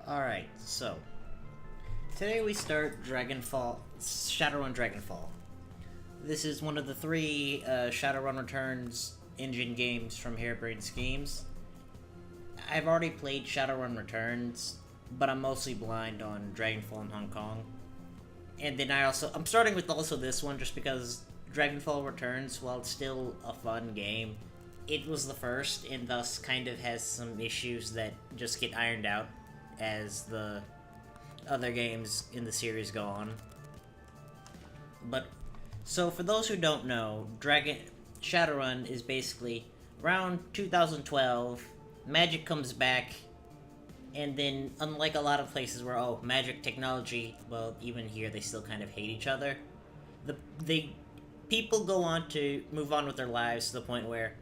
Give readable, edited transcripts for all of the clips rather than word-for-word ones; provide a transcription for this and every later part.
Alright, so today we start Shadowrun Dragonfall. This is one of the three Shadowrun Returns engine games from Harebrained Schemes. I've already played Shadowrun Returns, but I'm mostly blind on Dragonfall in Hong Kong. And then I'm starting with also this one just because Dragonfall Returns, while it's still a fun game, it was the first and thus kind of has some issues that just get ironed out as the other games in the series go on. But, so for those who don't know, Shadowrun is basically around 2012, magic comes back, and then unlike a lot of places where, magic technology, well, even here they still kind of hate each other, the people go on to move on with their lives to the point where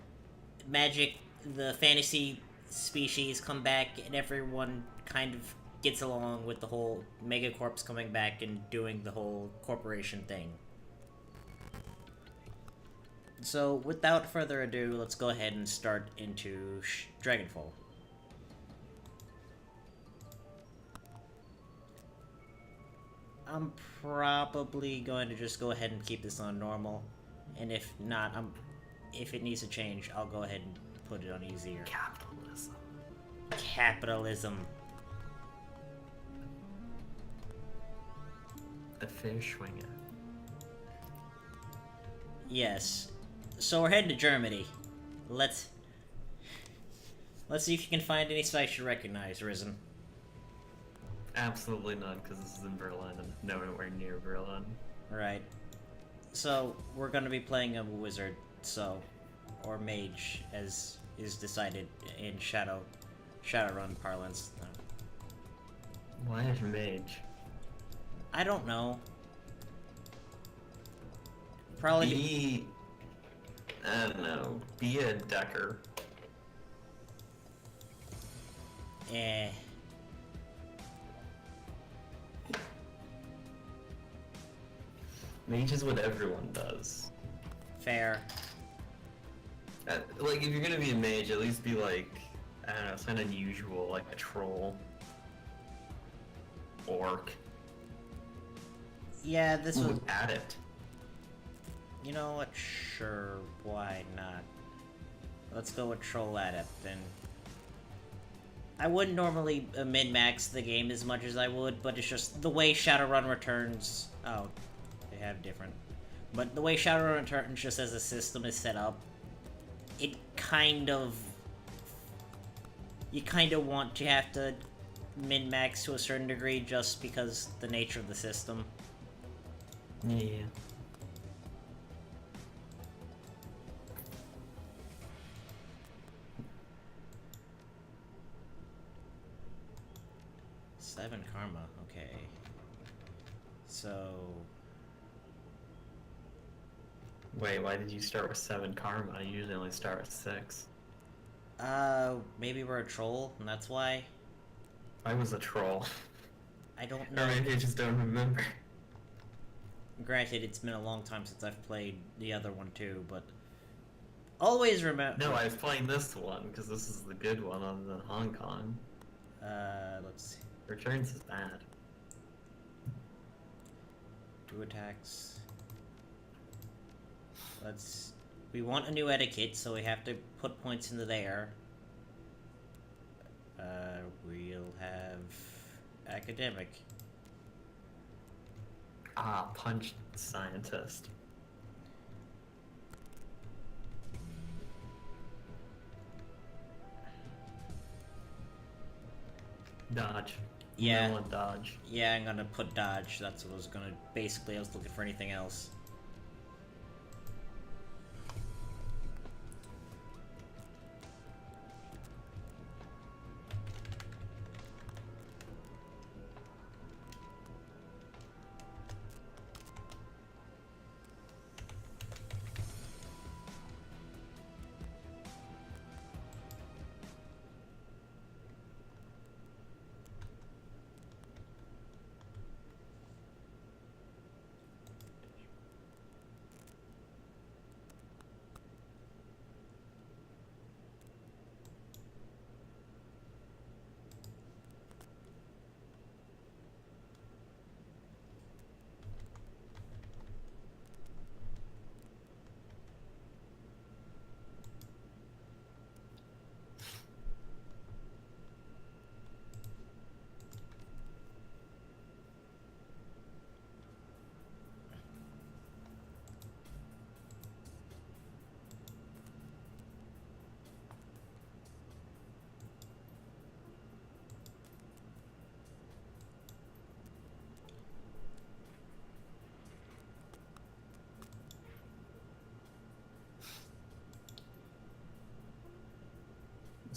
magic, the fantasy species come back, and everyone kind of gets along with the whole megacorps coming back and doing the whole corporation thing. So, without further ado, let's go ahead and start into Dragonfall. I'm probably going to just go ahead and keep this on normal, and if not, if it needs to change, I'll go ahead and put it on easier. Capitalism. Capitalism. The fish winger. Yes. So we're heading to Germany. Let's see if you can find any sites you recognize, Risen. Absolutely none, because this is in Berlin and nowhere near Berlin. Right. So we're gonna be playing a wizard, or mage, as is decided in Shadowrun parlance. Why is mage? I don't know. Probably. I don't know. Be a decker. Eh. Mage is what everyone does. Fair. Like, if you're gonna be a mage, at least be like, I don't know, something unusual, like a troll. Orc. Yeah, this was. Add it. You know what? Sure, why not? Let's go with Troll Adept then. I wouldn't normally min-max the game as much as I would, but it's just the way Shadowrun Returns... Oh, they have different. But the way Shadowrun Returns just as a system is set up, it kind of... You kind of want to have to min-max to a certain degree just because the nature of the system. Yeah. Seven karma, okay. So... Wait, why did you start with 7 karma? I usually only start with 6. Maybe we're a troll, and that's why? I was a troll. I don't know. Or maybe I just don't remember. Granted, it's been a long time since I've played the other one too, but... Always remember... No, I was playing this one, because this is the good one on the Hong Kong. Let's see. Returns is bad. 2 attacks. We want a new etiquette, so we have to put points into there. We'll have... academic. Ah, punch scientist. Dodge. Yeah. I want dodge. Yeah, I'm gonna put dodge. That's what I was gonna... Basically, I was looking for anything else.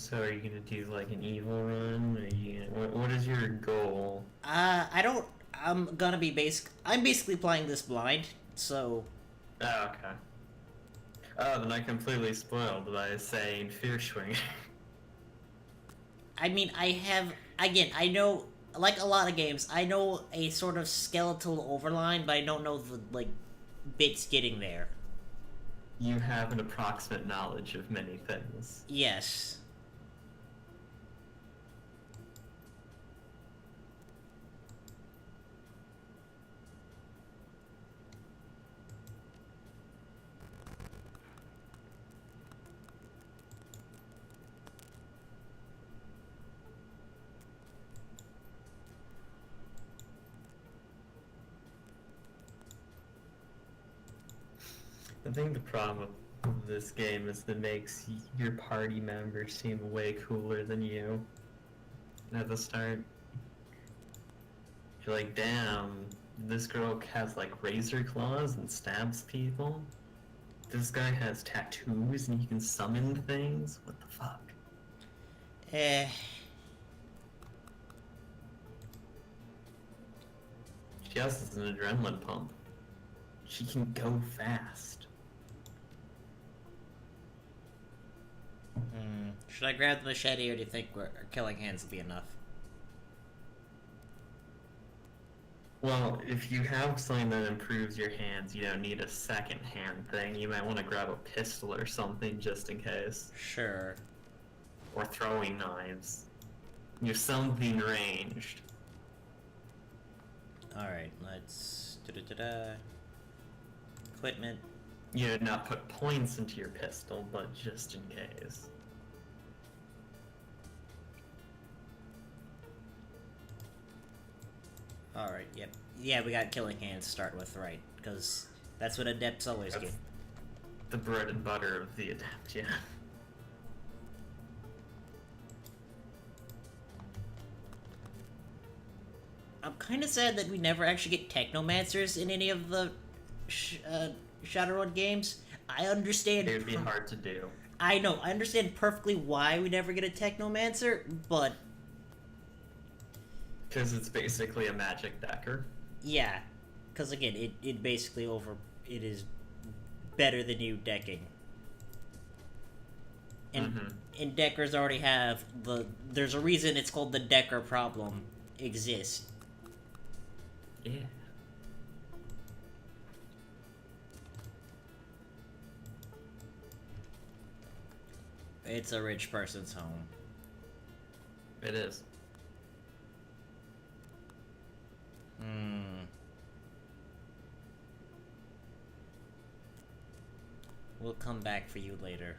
So are you gonna do like an evil run? Are you what is your goal? I don't. I'm basically playing this blind, so. Oh, okay. Oh, then I completely spoiled by saying Fear Swing. I mean, I have. Again, I know. Like a lot of games, I know a sort of skeletal overline, but I don't know the, like, bits getting there. You have an approximate knowledge of many things. Yes. I think the problem with this game is that it makes your party members seem way cooler than you at the start. You're like, damn, this girl has like razor claws and stabs people. This guy has tattoos and he can summon things. What the fuck? Eh. She also has an adrenaline pump. She can go fast. Should I grab the machete, or do you think killing hands will be enough? Well, if you have something that improves your hands, you don't need a second hand thing. You might want to grab a pistol or something just in case. Sure. Or throwing knives. You're something ranged. Alright, let's... Equipment. You did not put points into your pistol, but just in case. Alright, yep. Yeah, we got killing hands to start with, right? Because that's what adepts always That's get. the bread and butter of the adept, yeah. I'm kind of sad that we never actually get technomancers in any of the Shadowrun games. I understand. It would be hard to do. I know. I understand perfectly why we never get a technomancer, but Because it's basically a magic decker. yeah, because again, it basically it is better than you decking. And deckers already have there's a reason it's called the decker problem exists. Yeah. It's a rich person's home. It is. We'll come back for you later.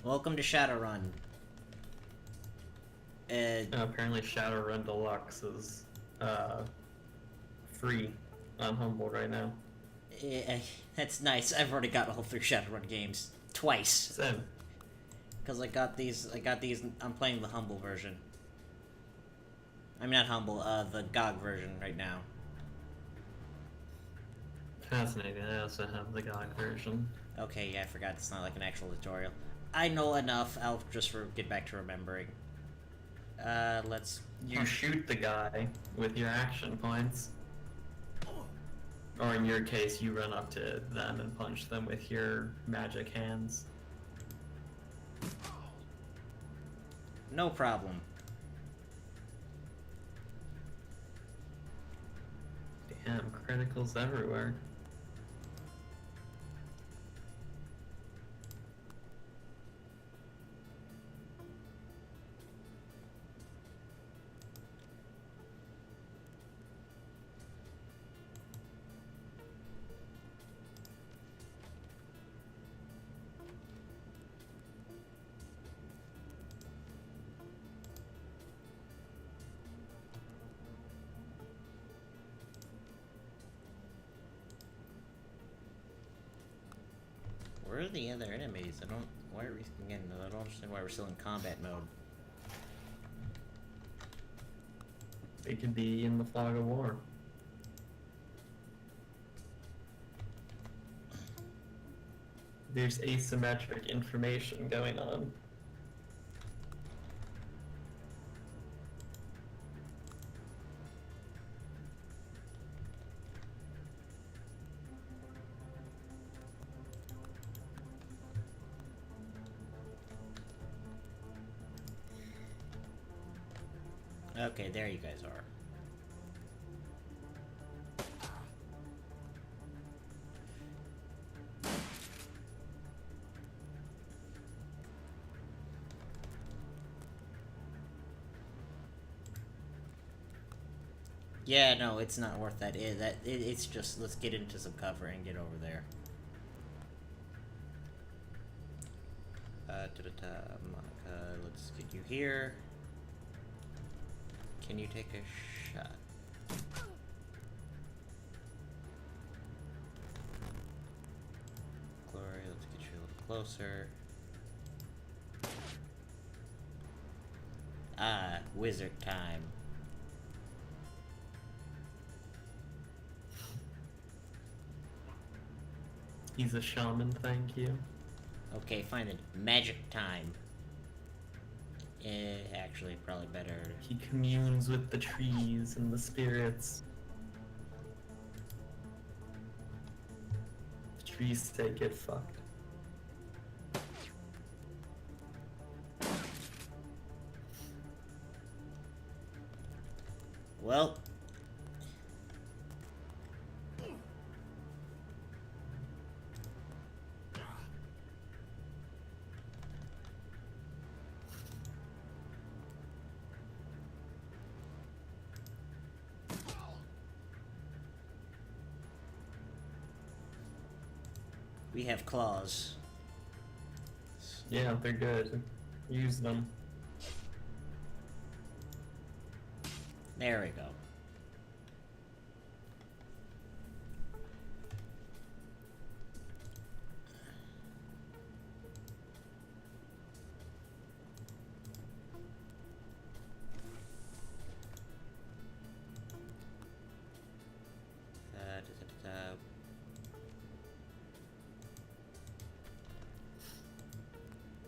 Welcome to Shadowrun. Apparently Shadowrun Deluxe is free on Humble right now. That's nice. I've already got all 3 Shadowrun games twice. Same. Because I got these. I'm playing the Humble version. I'm not Humble. The GOG version right now. Fascinating. I also have the GOG version. Okay, yeah, I forgot. It's not like an actual tutorial. I know enough. I'll just get back to remembering. Let's... You shoot the guy with your action points. Or in your case, you run up to them and punch them with your magic hands. No problem. Damn, criticals everywhere. Where are the other enemies? Why are we... Again, I don't understand why we're still in combat mode. They could be in the fog of war. There's asymmetric information going on. Okay, there you guys are. Yeah, no, it's not worth that. It's just, let's get into some cover and get over there. Monica, let's get you here. Can you take a shot? Glory, let's get you a little closer. Ah, wizard time. He's a shaman, thank you. Okay, fine then. Magic time. Actually, probably better. He communes with the trees and the spirits. The trees say get fucked. Well. We have claws. Yeah, they're good. Use them. There we go.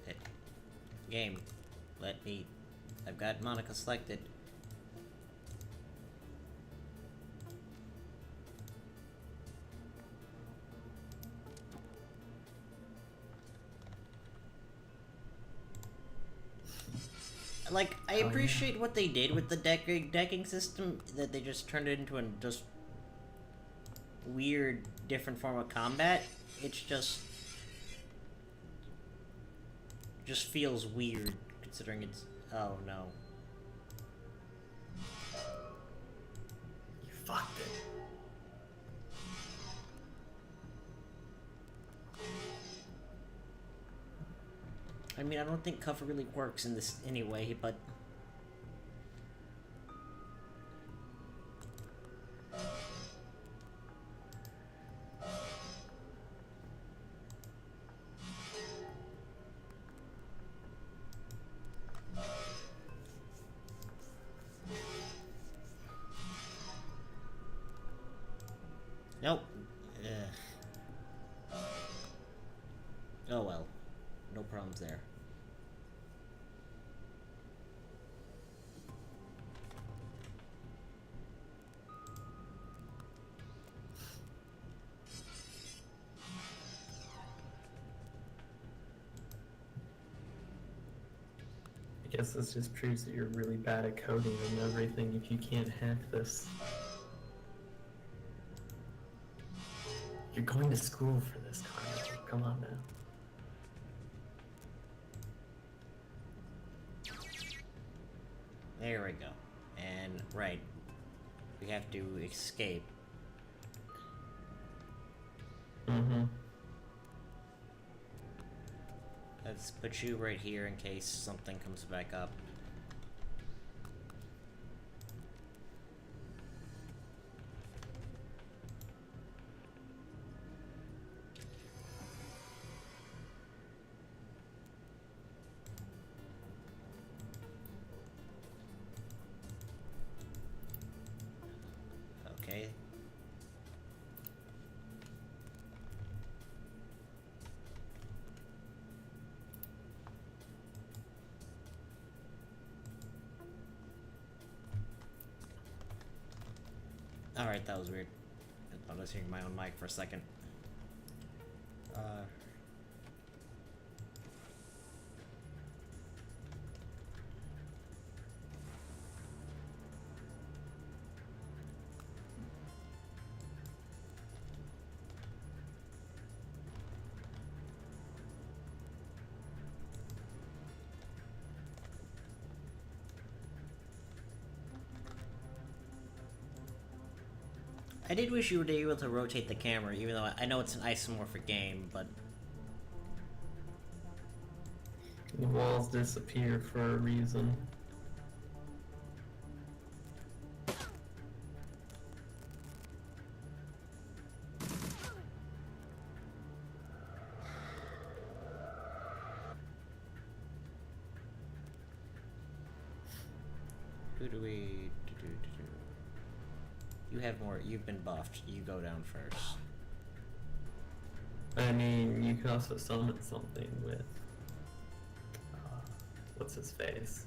Hey, game, let me. I've got Monica selected. Like, I appreciate what they did with the decking system, that they just turned it into a just weird, different form of combat. It's just feels weird, considering it's... Oh, no. You fucked it. I mean, I don't think cover really works in this anyway, but... Nope. Oh well. No problems there. I guess this just proves that you're really bad at coding and everything if you can't hack this. You're going to school for this, Kyle. Come on now. There we go. And, right. We have to escape. Mm-hmm. Let's put you right here in case something comes back up. Alright, that was weird. I thought I was hearing my own mic for a second. I did wish you were able to rotate the camera, even though I know it's an isomorphic game, but... The walls disappear for a reason. Who do we... You have more... You've been buffed. You go down first. I mean, you could also summon something with... what's his face?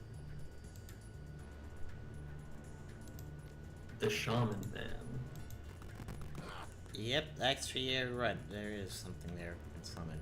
The Shaman Man. Yep, actually, you're right. There is something there in summon.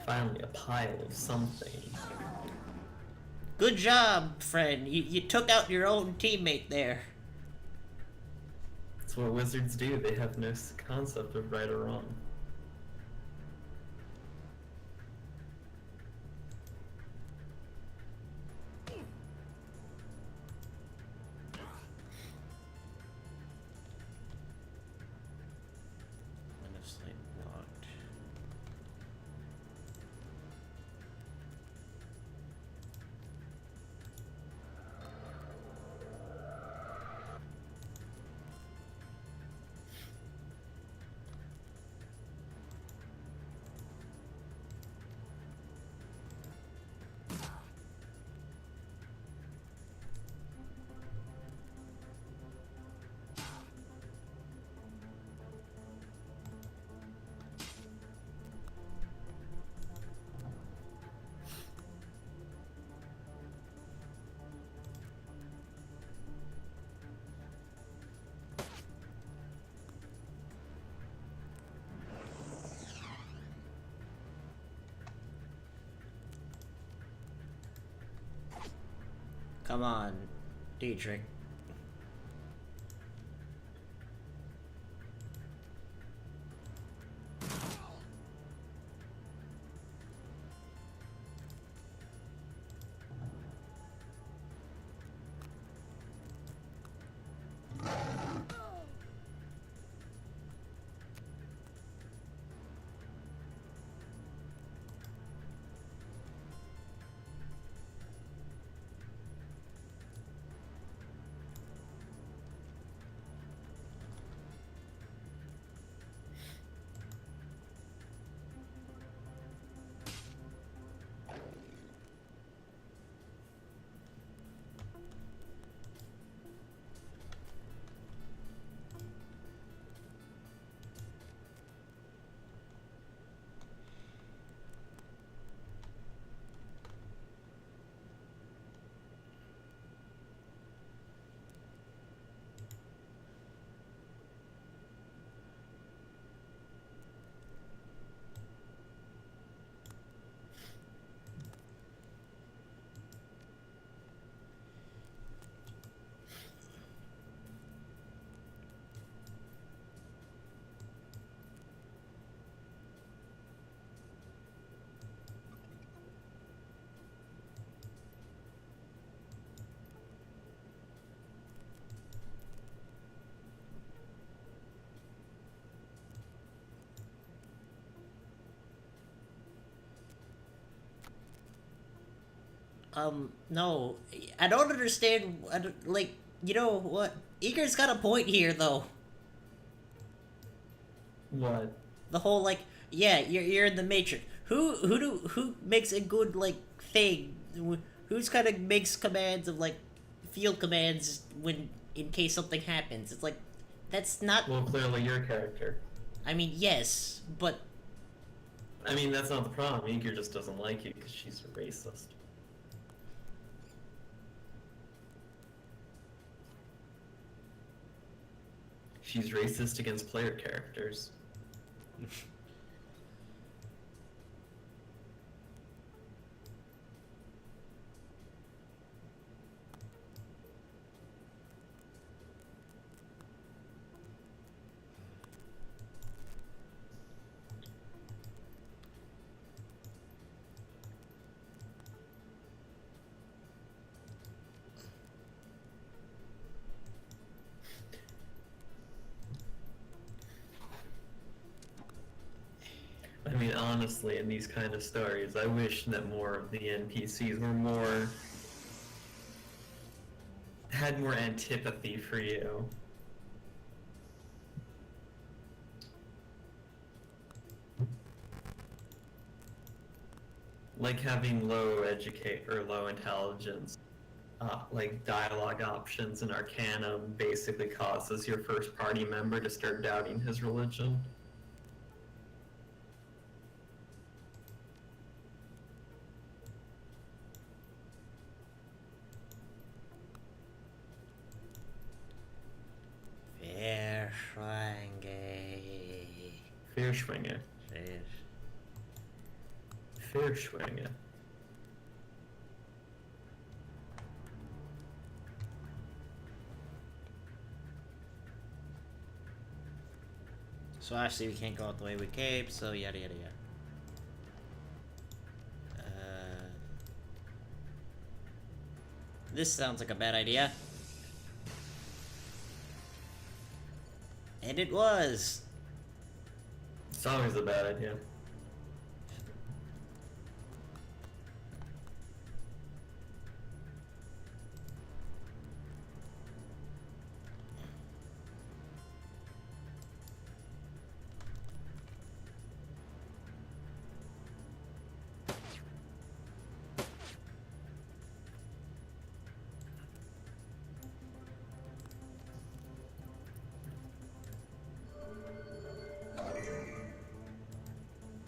Finally, a pile of something. Good job, friend. You took out your own teammate there. That's what wizards do. They have no concept of right or wrong. Come on, Dietrich. No, I don't understand. Like, You know what? Eager's got a point here, though. What? The whole like, yeah, you're in the Matrix. Who makes a good like thing? Who's kind of makes commands of like field commands when in case something happens? It's like that's not. Well, clearly your character. I mean, yes, but I mean, that's not the problem. Inger just doesn't like you because she's a racist. She's racist against player characters. I mean, honestly, in these kind of stories, I wish that more of the NPCs were had more antipathy for you. Like having low intelligence, like dialogue options in Arcanum basically causes your first party member to start doubting his religion. Verschwinge. Verschwinge. so obviously we can't go out the way we came. So yada yada yada. This sounds like a bad idea. And it was. It's always a bad idea.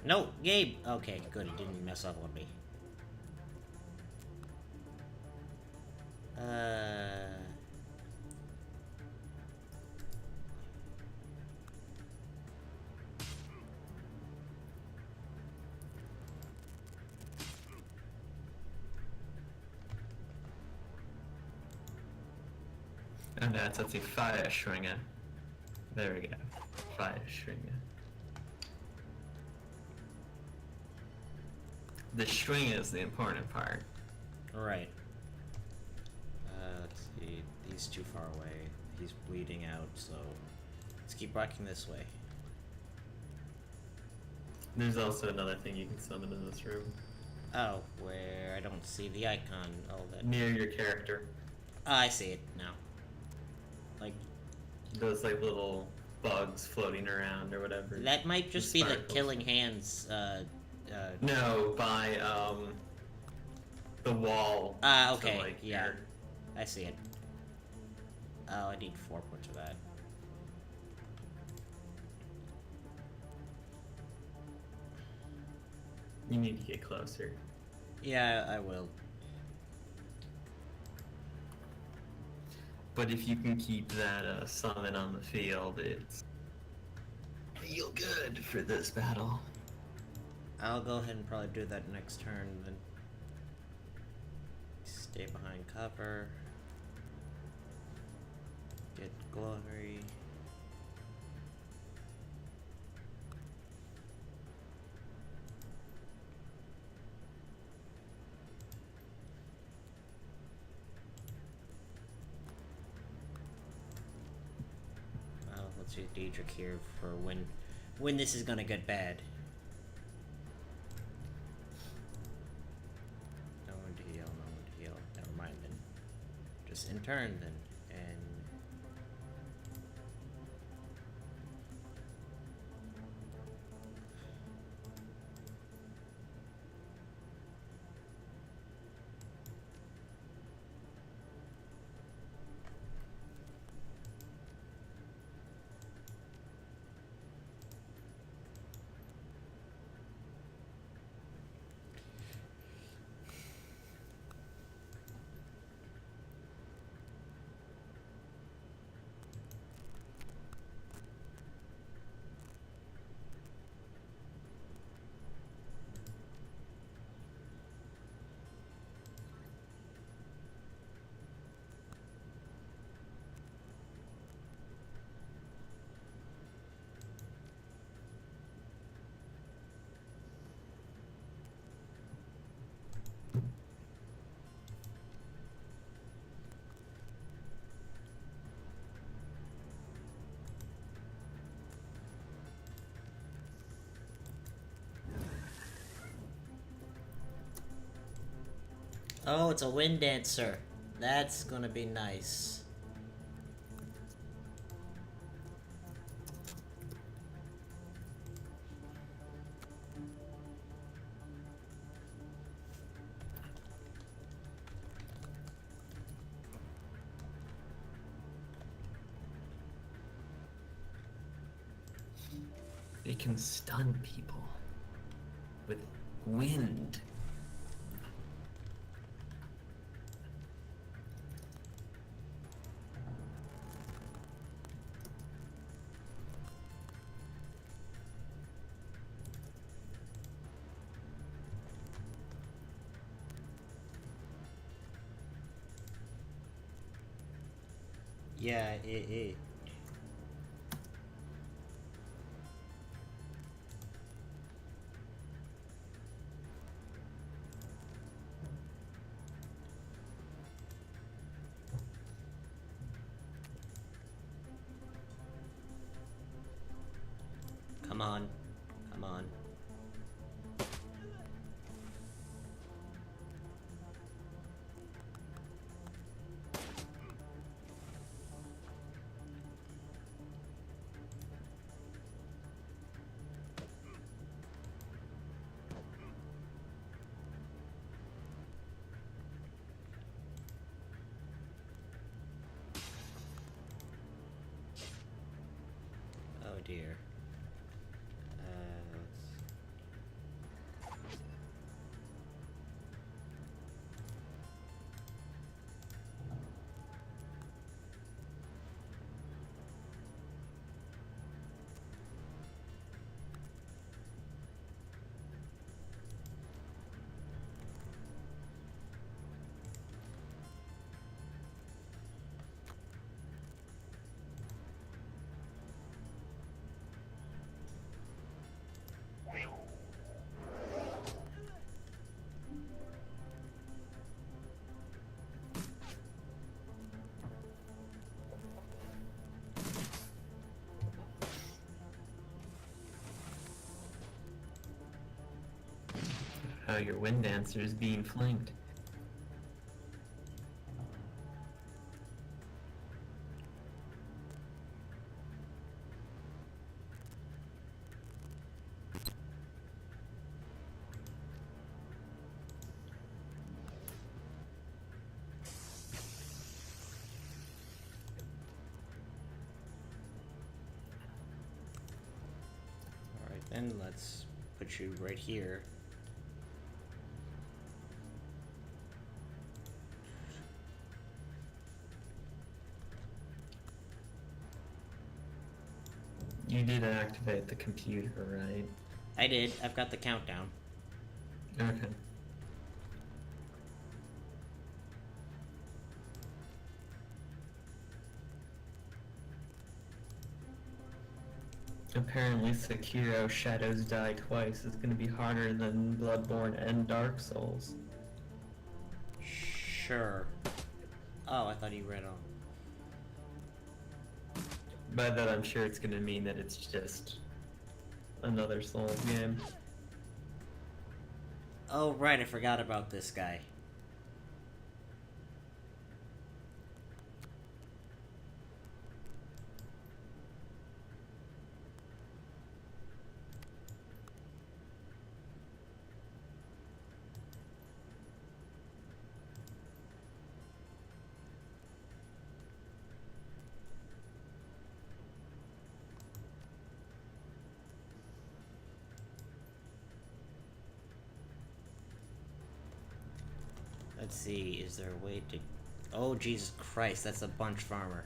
No, Gabe. Okay, good. It didn't mess up on me. And that's die Feuerschwinge. There we go. Feuerschwinge. The swing is the important part. Right. Let's see. He's too far away. He's bleeding out, so let's keep walking this way. There's also another thing you can summon in this room. Oh, where I don't see the icon. Oh, that. Near your character. I see it now. Like those like little bugs floating around or whatever. that might just be the killing hands. No, by the wall. Okay. To, like, yeah, your... I see it. Oh, I need 4 points of that. You need to get closer. Yeah, I will. But if you can keep that summon on the field, it's real good for this battle. I'll go ahead and probably do that next turn, then stay behind cover. Get glory. Let's use Daedric here for when this is gonna get bad. No one to heal, no one to heal. Never mind then. Just in turn then. And Oh, it's a wind dancer. That's gonna be nice. They can stun people with wind. Yeah, it. Come on. Come on. Oh dear. How your wind dancer is being flanked. Alright then, let's put you right here. You did activate the computer, right? I did. I've got the countdown. Okay. Apparently Sekiro Shadows Die Twice is going to be harder than Bloodborne and Dark Souls. Sure. Oh, I thought you read on. By that I'm sure it's going to mean that it's just another Souls game. Oh, right, I forgot about this guy. Let's see, is there a way to... Oh, Jesus Christ, that's a bunch farmer.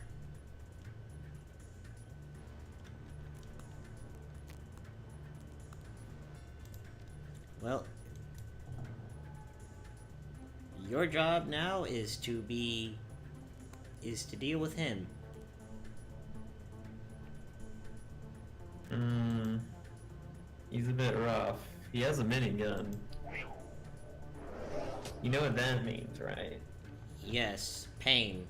Well, your job now is to deal with him. He's a bit rough. He has a minigun. You know what that means, right? Yes, pain.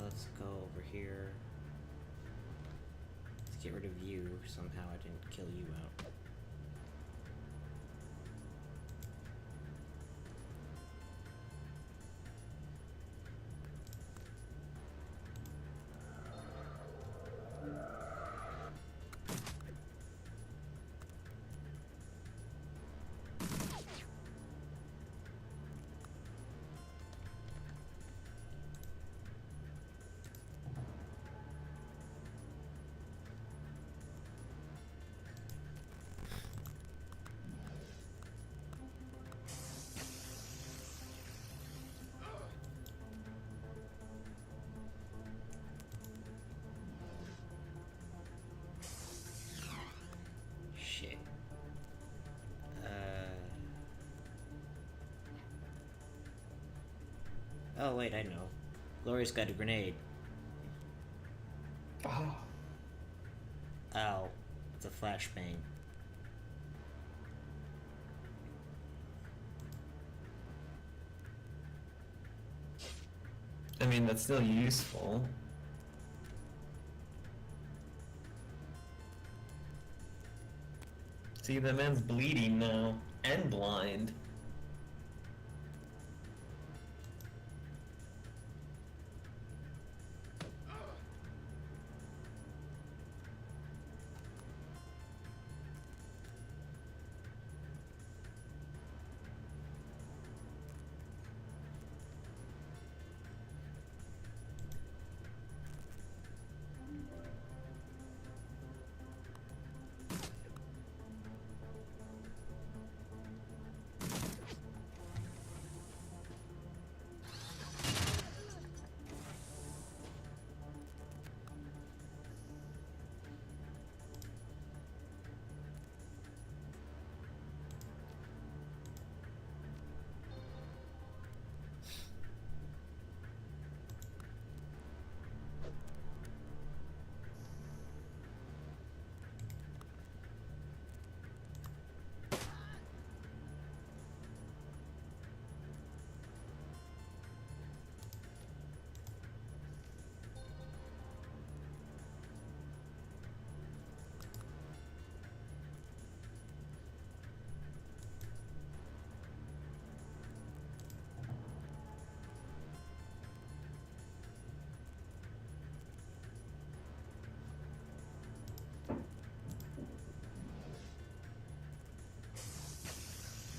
Let's go over here. get rid of you. Somehow I didn't kill you out. Shit. Oh, wait, I know. Gloria's got a grenade. Oh. Ow. It's a flashbang. I mean, that's still useful. See, the man's bleeding now. And blind.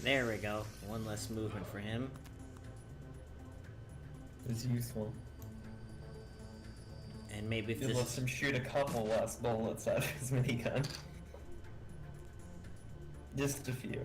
There we go. One less movement for him. It's useful. And maybe if It this... lets him shoot a couple less bullets out of his minigun. Just a few.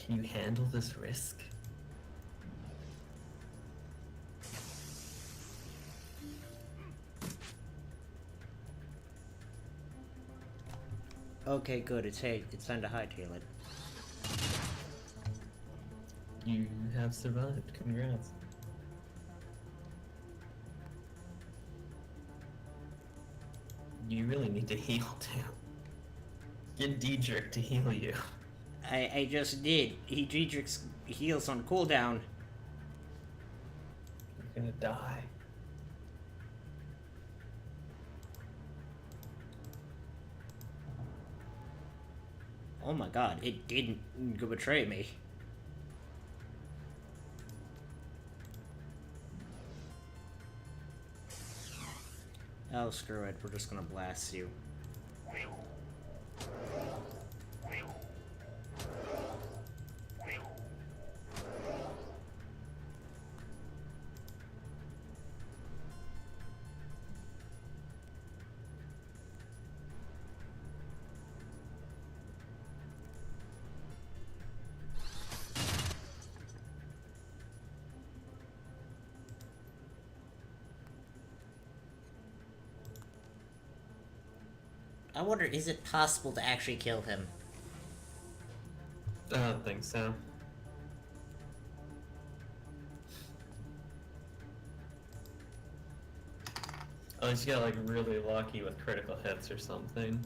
Can you handle this risk? Okay, good. It's time to hightail it. You have survived. Congrats. You really need to heal too. Get Diedrich to heal you. I just did. Diedrich's heals on cooldown. You're gonna die. Oh my god, it didn't betray me. Oh, screw it. We're just gonna blast you. I wonder, is it possible to actually kill him? I don't think so. Unless you got like really lucky with critical hits or something.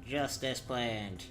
Just as planned.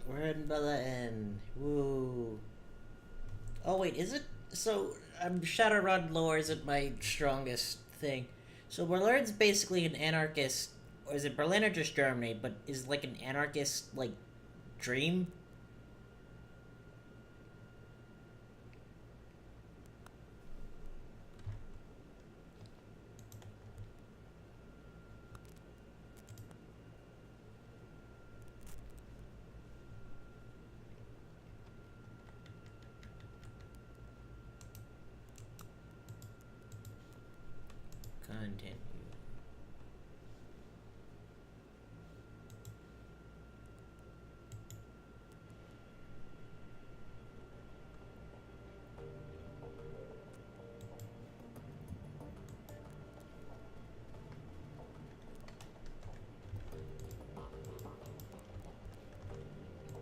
We're in Berlin. Woo. Oh wait, is it? So, Shadowrun lore isn't my strongest thing. So Berlin's basically an anarchist, or is it Berlin or just Germany? But is like an anarchist like dream? Continue.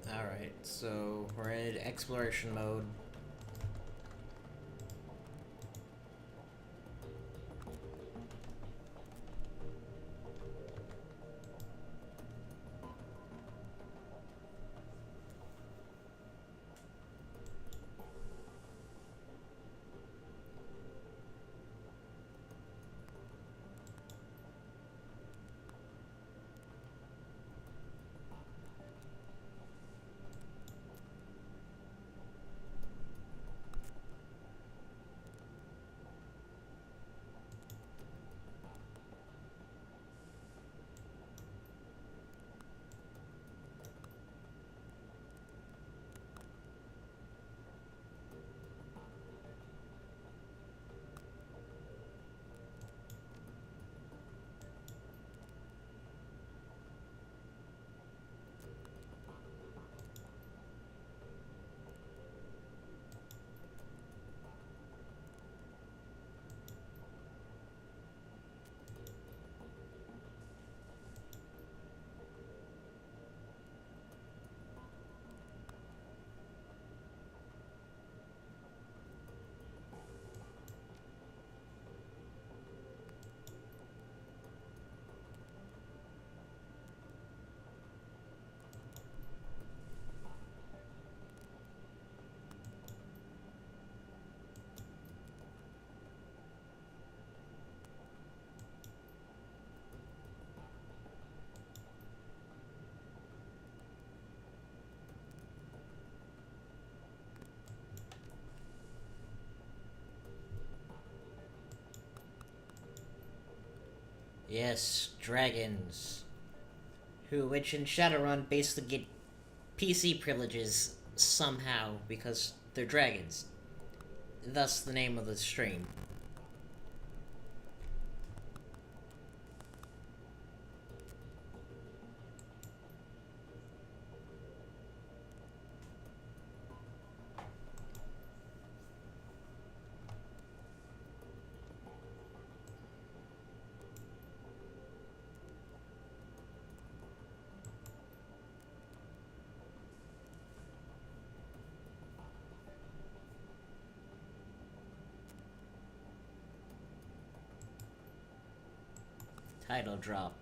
Alright, so we're in exploration mode. Yes, dragons. Which in Shadowrun basically get PC privileges somehow because they're dragons. Thus the name of the stream. Title drop.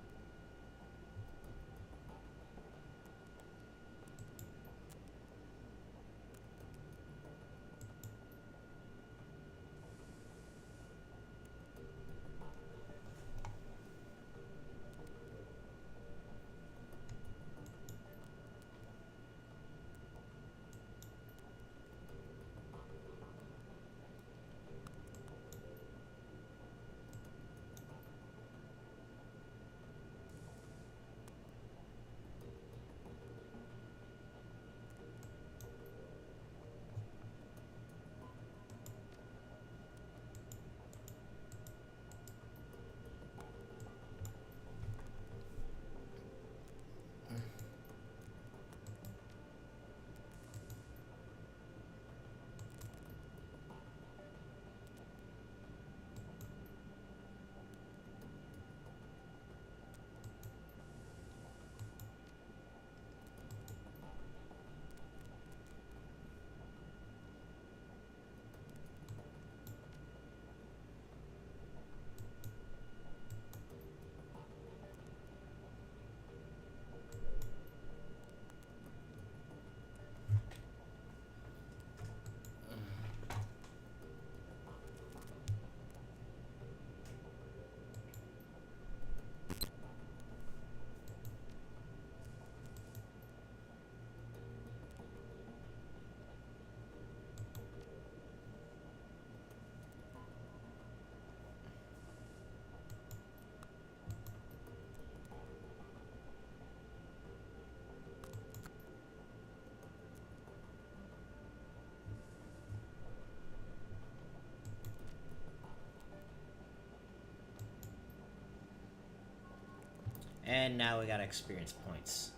And now we got experience points.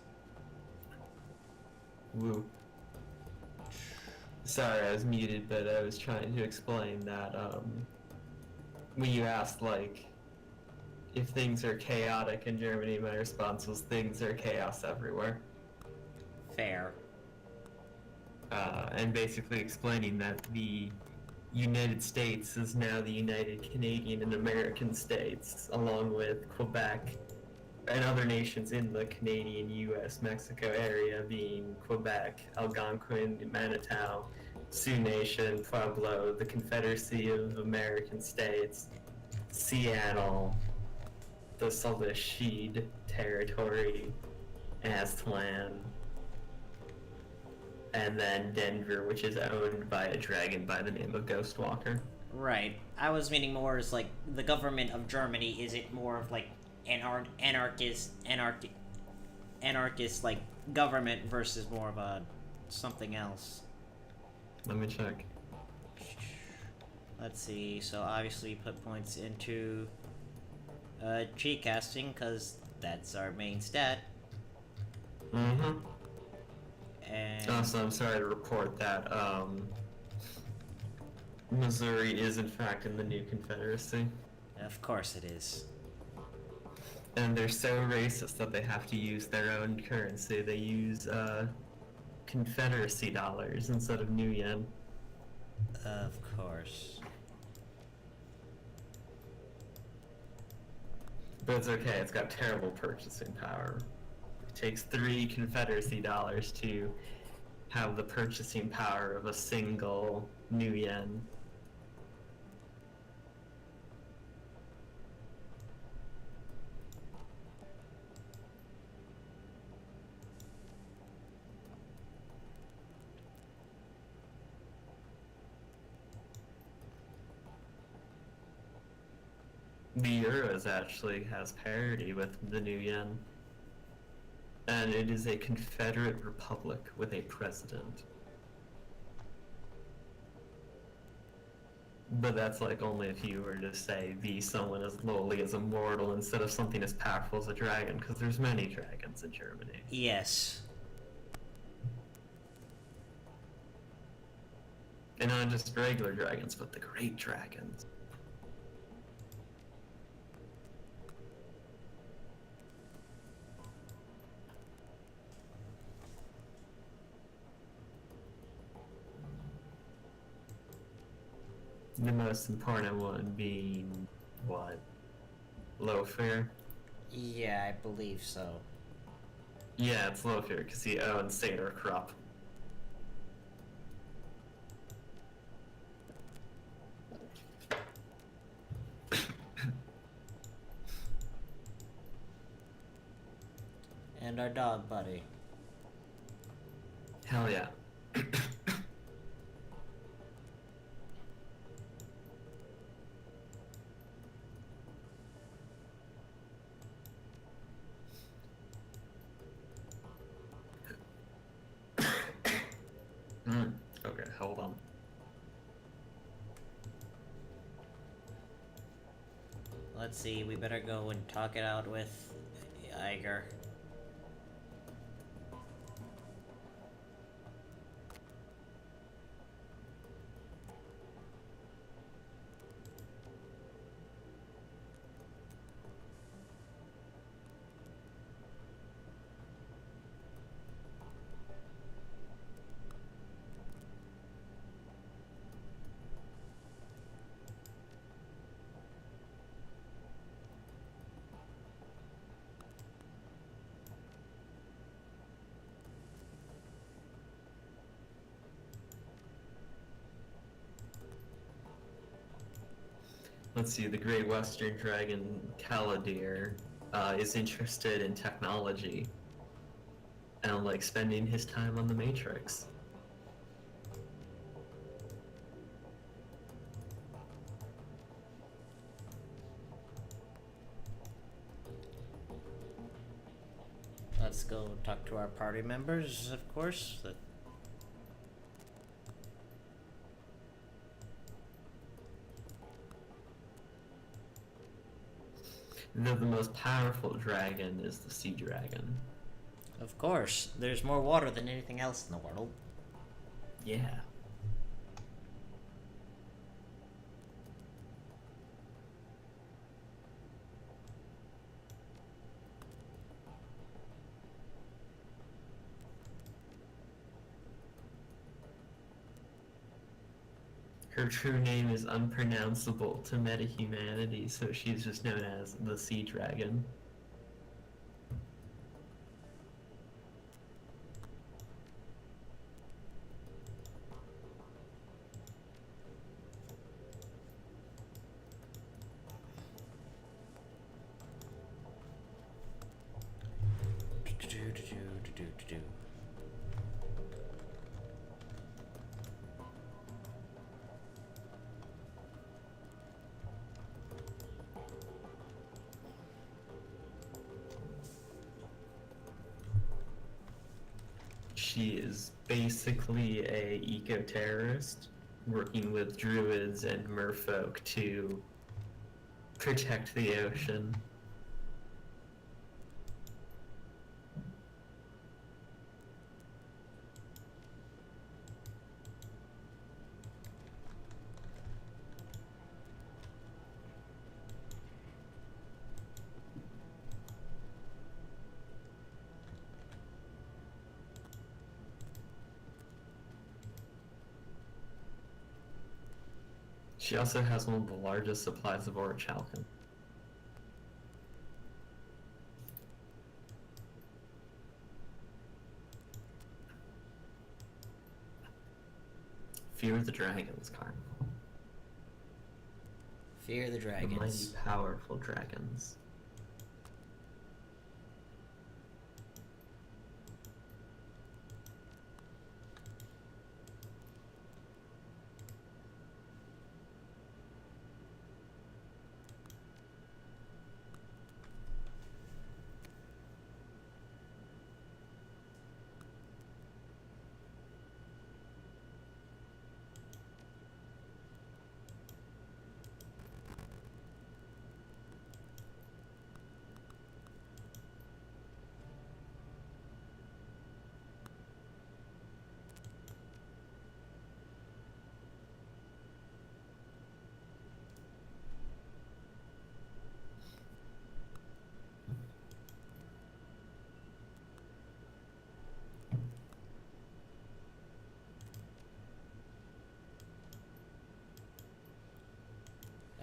Woo. Sorry, I was muted, but I was trying to explain that, when you asked, like, if things are chaotic in Germany, my response was things are chaos everywhere. Fair. And basically explaining that the United States is now the United Canadian and American States, along with Quebec and other nations in the Canadian, U.S., Mexico area being Quebec, Algonquin, Manitou, Sioux Nation, Pueblo, the Confederacy of American States, Seattle, the Salisheed Territory, Aztlan, and then Denver, which is owned by a dragon by the name of Ghostwalker. Right. I was meaning more as like the government of Germany. Is it more of like anarchist like government versus more of a something else? Let me check. Let's see. So obviously put points into cheat casting because that's our main stat. Mm-hmm. And Also, I'm sorry to report that Missouri is in fact in the new Confederacy. of course it is. And they're so racist that they have to use their own currency. They use Confederacy dollars instead of new yen. Of course. But it's okay, it's got terrible purchasing power. It takes 3 Confederacy dollars to have the purchasing power of a single new yen. The euros actually has parity with the new yen, and it is a confederate republic with a president. But that's like only if you were to say be someone as lowly as a mortal instead of something as powerful as a dragon, because there's many dragons in Germany. Yes. And not just regular dragons, but the great dragons. The most important one being, what? Lothair? Yeah, I believe so. Yeah, it's Lothair, because he owns State or Krupp. And our dog buddy. Hell yeah. Okay, hold on. Let's see, we better go and talk it out with Iger. Let's see, the Great Western Dragon, Caladir, is interested in technology and like spending his time on the Matrix. Let's go talk to our party members, of course. The most powerful dragon is the Sea Dragon. Of course, there's more water than anything else in the world. Yeah. Her true name is unpronounceable to meta-humanity, so she's just known as the Sea Dragon. She is basically a eco-terrorist working with druids and merfolk to protect the ocean. She also has one of the largest supplies of orichalcum. Fear the dragons, Carnival. Fear the The dragons. mighty, powerful dragons.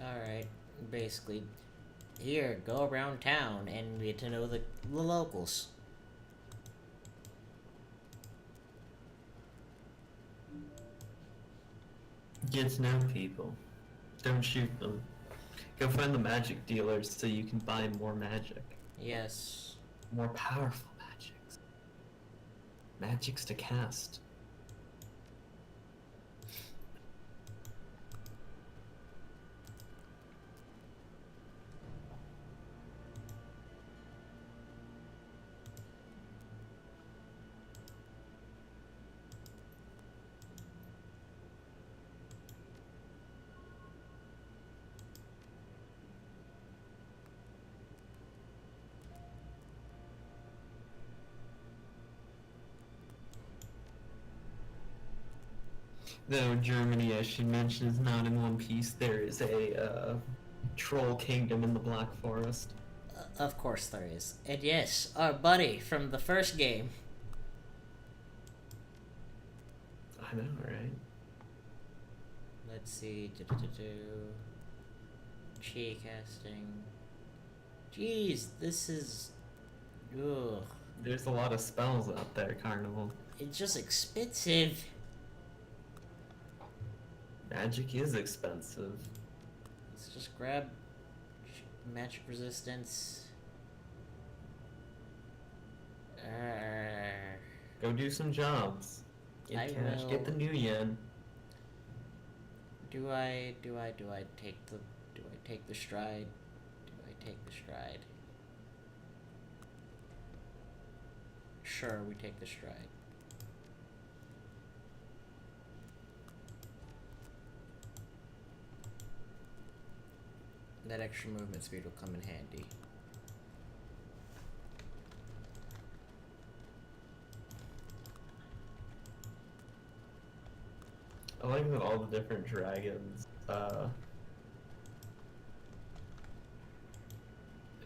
Alright, basically, here, go around town and get to know the locals. Get to know people. Don't shoot them. Go find the magic dealers so you can buy more magic. Yes. More powerful magics. Magics to cast. Though Germany, I should mention, is not in one piece. There is a troll kingdom in the Black Forest. Of course there is. And yes, our buddy from the first game. I know, right? Let's see. Chi casting. Jeez, this is. Ugh. There's a lot of spells out there, Carnival. It's just expensive. Magic is expensive. Let's just grab magic resistance. Go do some jobs. Get I cash. will. Get the new yen. Do I take the stride? Do I take the stride? Sure, we take the stride. That extra movement speed will come in handy. I like that all the different dragons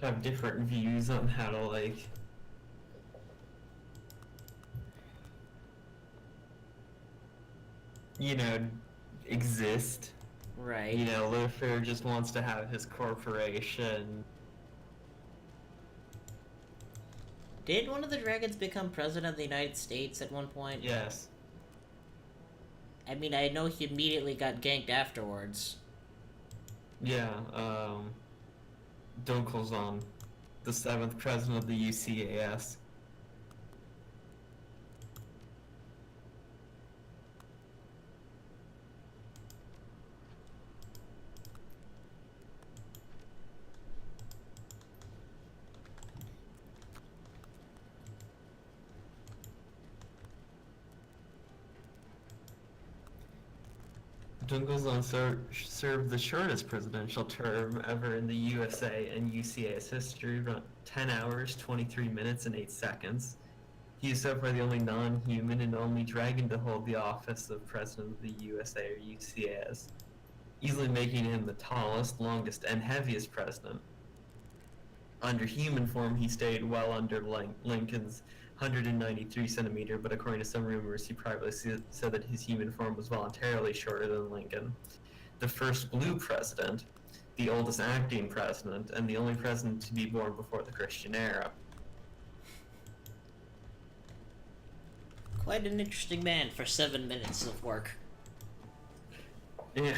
have different views on how to, like, you know, exist. Right. You know, Lucifer just wants to have his corporation. Did one of the dragons become president of the United States at one point? Yes. I mean, I know he immediately got ganked afterwards. Yeah, Dunkelzon, the 7th president of the UCAS. Dunkelzon served the shortest presidential term ever in the USA and UCA's history, around 10 hours, 23 minutes, and 8 seconds. He is so far the only non-human and only dragon to hold the office of president of the USA or UCAS, easily making him the tallest, longest, and heaviest president. Under human form, he stayed well under Lincoln's 193 centimeter, but according to some rumors, he privately said that his human form was voluntarily shorter than Lincoln. The first blue president, the oldest acting president, and the only president to be born before the Christian era. Quite an interesting man for 7 minutes of work. Yeah.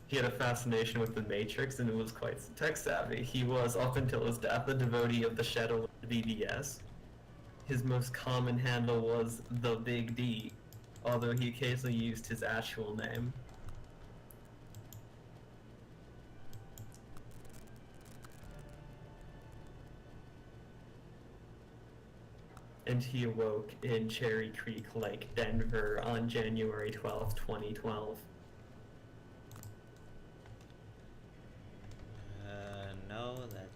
He had a fascination with the Matrix and was quite tech-savvy. He was, up until his death, a devotee of the Shadowrun BBS. His most common handle was the Big D, although he occasionally used his actual name. And he awoke in Cherry Creek Lake, Denver on January 12th, 2012. No, that...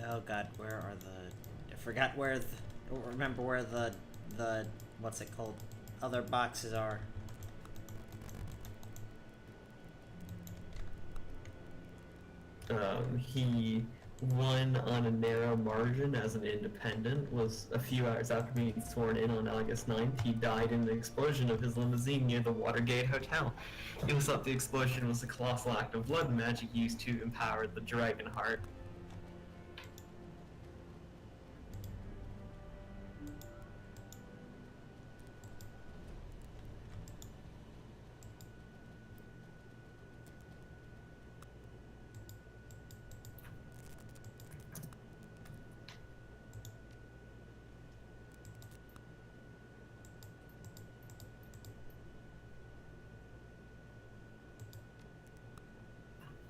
Oh god, where are the... I forgot where the... I don't remember where the... What's it called? Other boxes are. He won on a narrow margin as an independent, was a few hours after being sworn in on August 9th. He died in the explosion of his limousine near the Watergate Hotel. It was thought the explosion was a colossal act of blood magic used to empower the Dragonheart.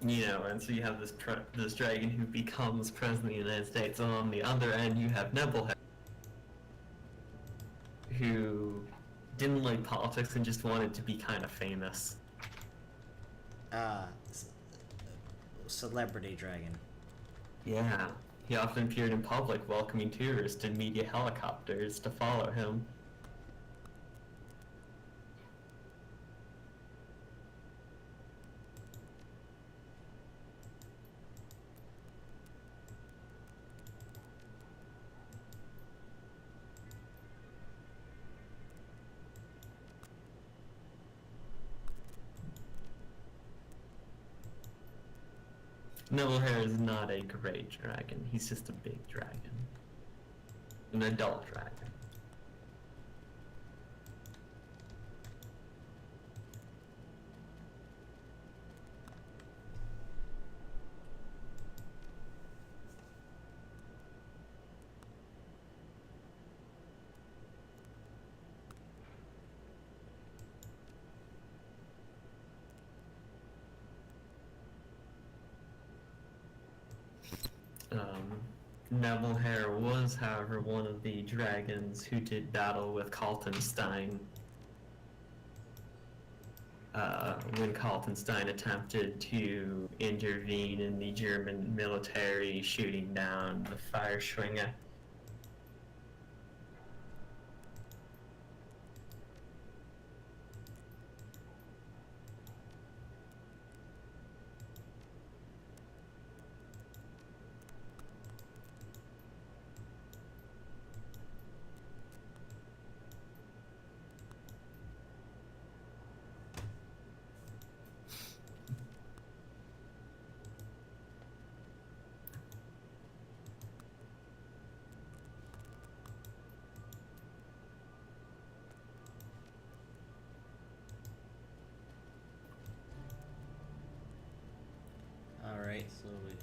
You know, and so you have this dragon who becomes president of the United States, and on the other end you have Nebelhead, who didn't like politics and just wanted to be kind of famous. Celebrity dragon. Yeah, he often appeared in public welcoming tourists in media helicopters to follow him. Nebelhair is not a great dragon. He's just a big dragon. An adult dragon. Nebelhair was, however, one of the dragons who did battle with Kaltenstein when Kaltenstein attempted to intervene in the German military, shooting down the Feuerschwinge. Alright, so we...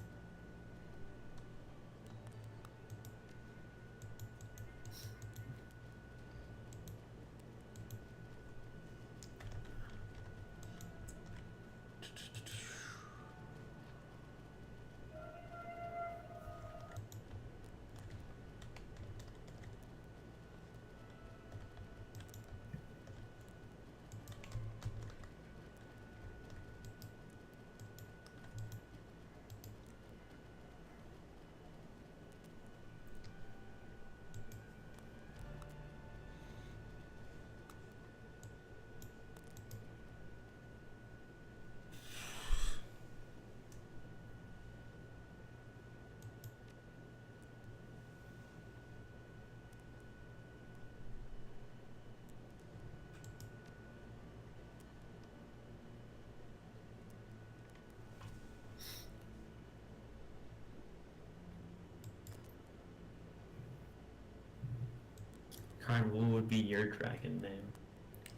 Karen, what would be your dragon name?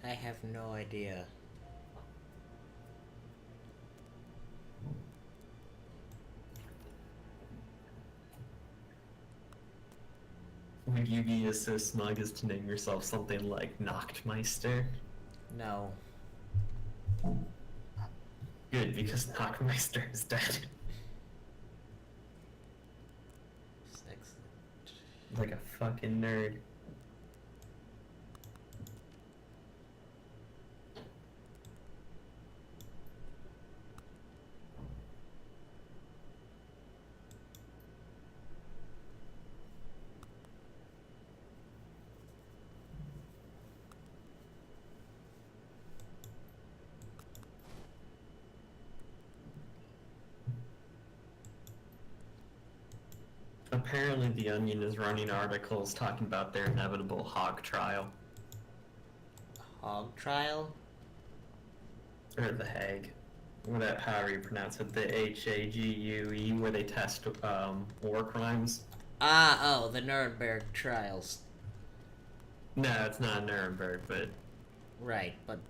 I have no idea. Would you be so smug as to name yourself something like Nachtmeister? No. Good, because Nachtmeister is dead. Excellent. Like a fucking nerd. apparently The Onion is running articles talking about their inevitable hog trial. Hog trial? Or the Hague. Whatever, however you pronounce it. The Hague, where they test war crimes. The Nuremberg trials. No, it's not Nuremberg, but... Right, but...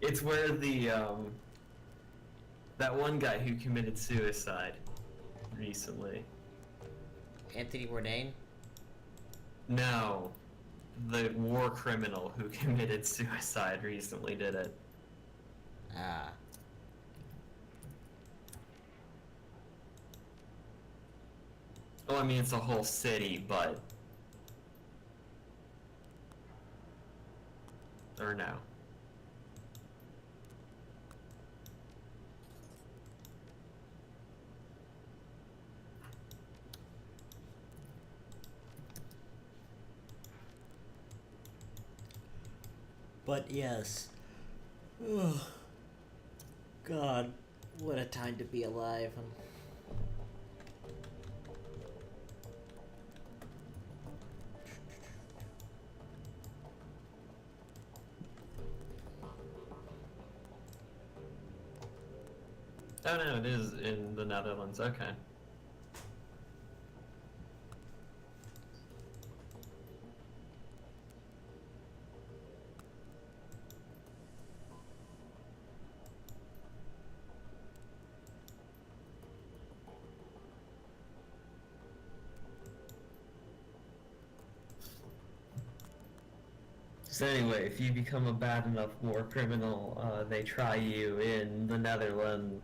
It's where the, that one guy who committed suicide recently. Anthony Bourdain? No. The war criminal who committed suicide recently did it. Well, I mean, it's a whole city, but... Or no. But yes. Oh, God, what a time to be alive. Oh no, it is in the Netherlands, okay. So anyway, if you become a bad enough war criminal, they try you in the Netherlands.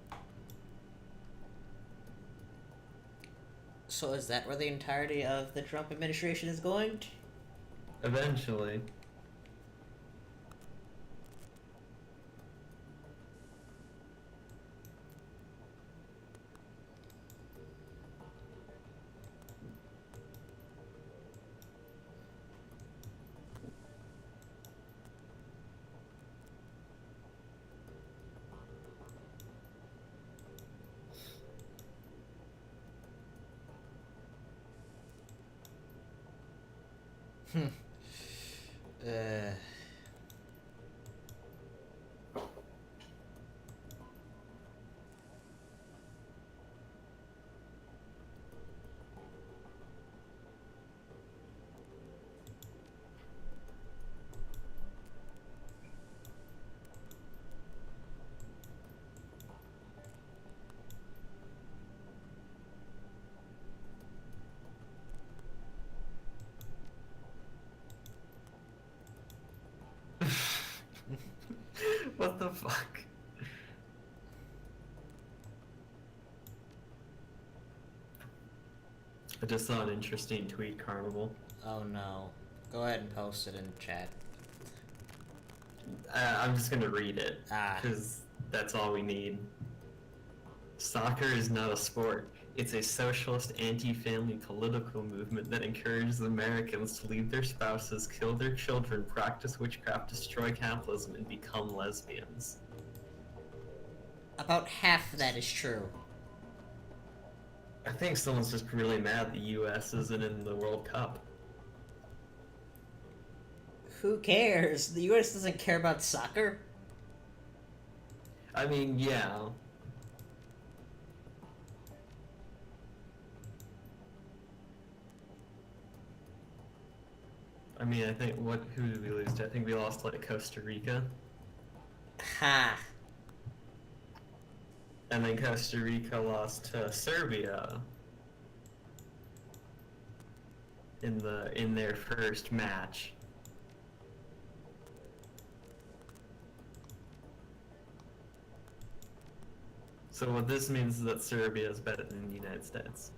So is that where the entirety of the Trump administration is going? Eventually. uh... What the fuck? I just saw an interesting tweet, Carnival. Oh no. Go ahead and post it in chat. I'm just gonna read it, Ah. because that's all we need. Soccer is not a sport. It's a socialist, anti-family political movement that encourages Americans to leave their spouses, kill their children, practice witchcraft, destroy capitalism, and become lesbians. About half of that is true. I think someone's just really mad the US isn't in the World Cup. Who cares? The US doesn't care about soccer. I mean, yeah. I mean, I think, who did we lose to? I think we lost, like, Costa Rica. Ha. And then Costa Rica lost to Serbia in their first match. So what this means is that Serbia is better than the United States.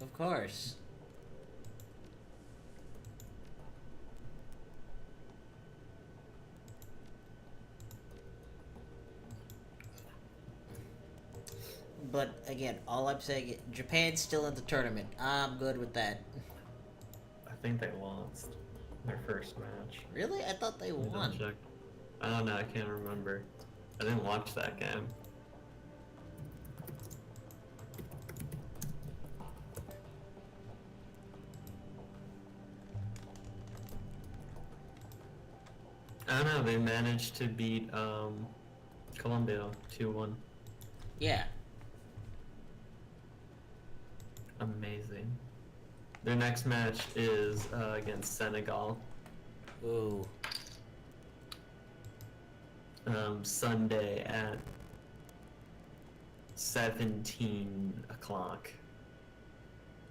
Of course. But again, all I'm saying, Japan's still in the tournament. I'm good with that. I think they lost their first match. Really? I thought they won. Check. I don't know, I can't remember. I didn't watch that game. I don't know, they managed to beat Colombia 2-1. Yeah. Amazing. Their next match is against Senegal. Ooh. Sunday at 17 o'clock.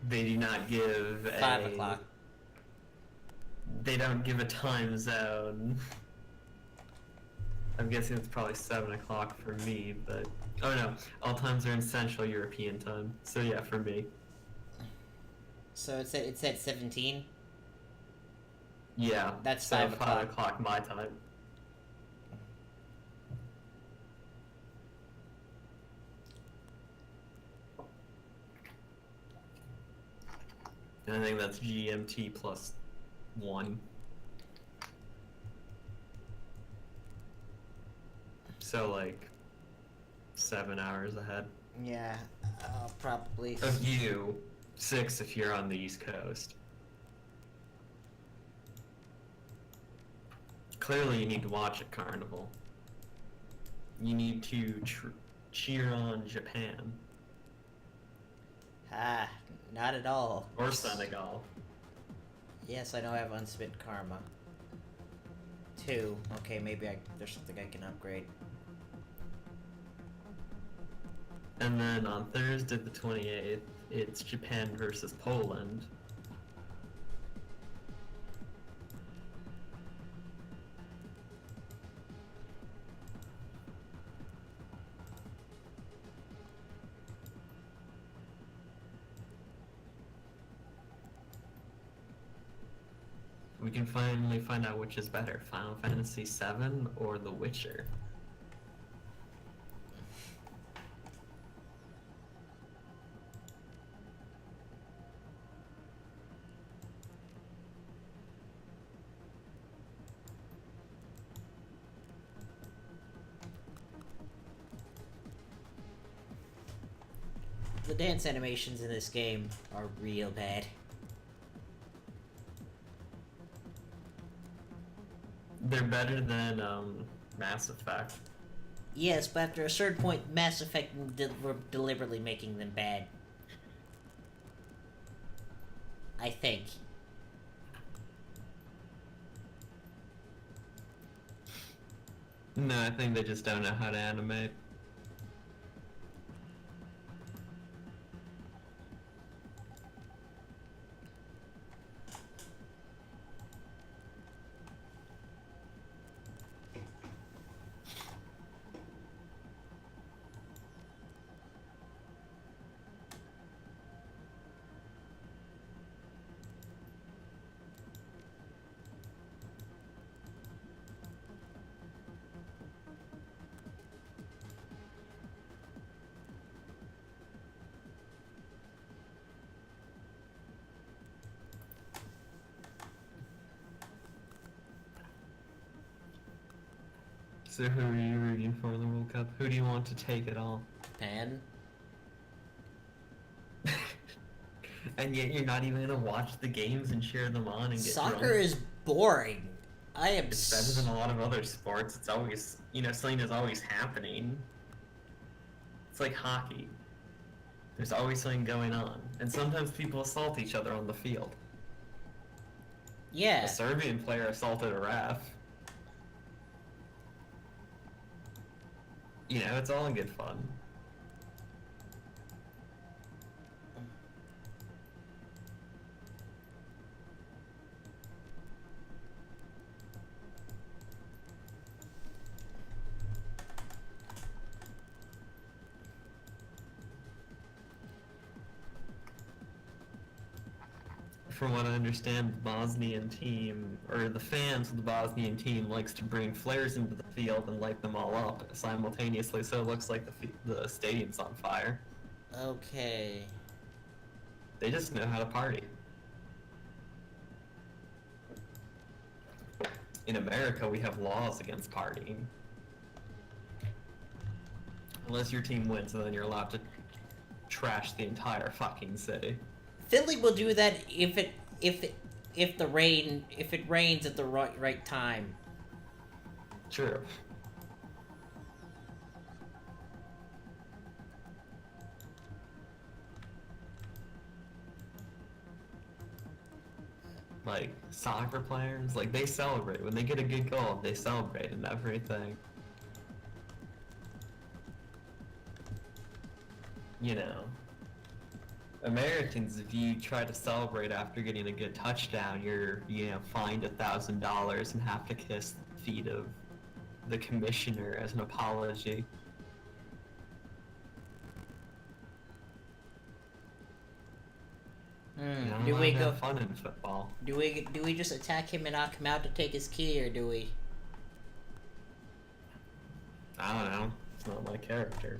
They do not give 5 o'clock. They don't give a time zone. I'm guessing it's probably 7 o'clock for me, but... Oh no, all times are in Central European time. So yeah, for me. So it's at 17? Yeah. That's so 5 o'clock. 5 o'clock my time. And I think that's GMT plus 1. So like 7 hours ahead. Yeah, probably. Of you, 6 if you're on the East Coast. Clearly you need to watch it, Carnival. You need to cheer on Japan. Ah, not at all. Or Senegal. Yes, I know I have unspent karma. 2. Okay, maybe there's something I can upgrade. And then on Thursday the 28th, it's Japan versus Poland. We can finally find out which is better, Final Fantasy VII or The Witcher. The dance animations in this game are real bad. They're better than Mass Effect. Yes, but after a certain point, Mass Effect were deliberately making them bad. I think. No, I think they just don't know how to animate. So who are you rooting for in the World Cup? Who do you want to take it all? Japan? And yet you're not even gonna watch the games and cheer them on and get Soccer drunk. is boring. I am It's better than a lot of other sports. It's always, something is always happening. It's like hockey. There's always something going on. And sometimes people assault each other on the field. Yeah. A Serbian player assaulted a ref. It's all in good fun. From what I understand, the Bosnian team, or the fans of the Bosnian team, likes to bring flares into the field and light them all up simultaneously, so it looks like the stadium's on fire. Okay. They just know how to party. In America, we have laws against partying. Unless your team wins, and then you're allowed to trash the entire fucking city. Philly will do that if it rains at the right time. True. Like, soccer players, like, they celebrate. When they get a good goal, they celebrate and everything. You know, Americans, if you try to celebrate after getting a good touchdown, you're, fined $1,000 and have to kiss the feet of the commissioner as an apology. Do we go? Have fun in football? Do we just attack him and knock him out to take his key, or do we? I don't know. It's not my character.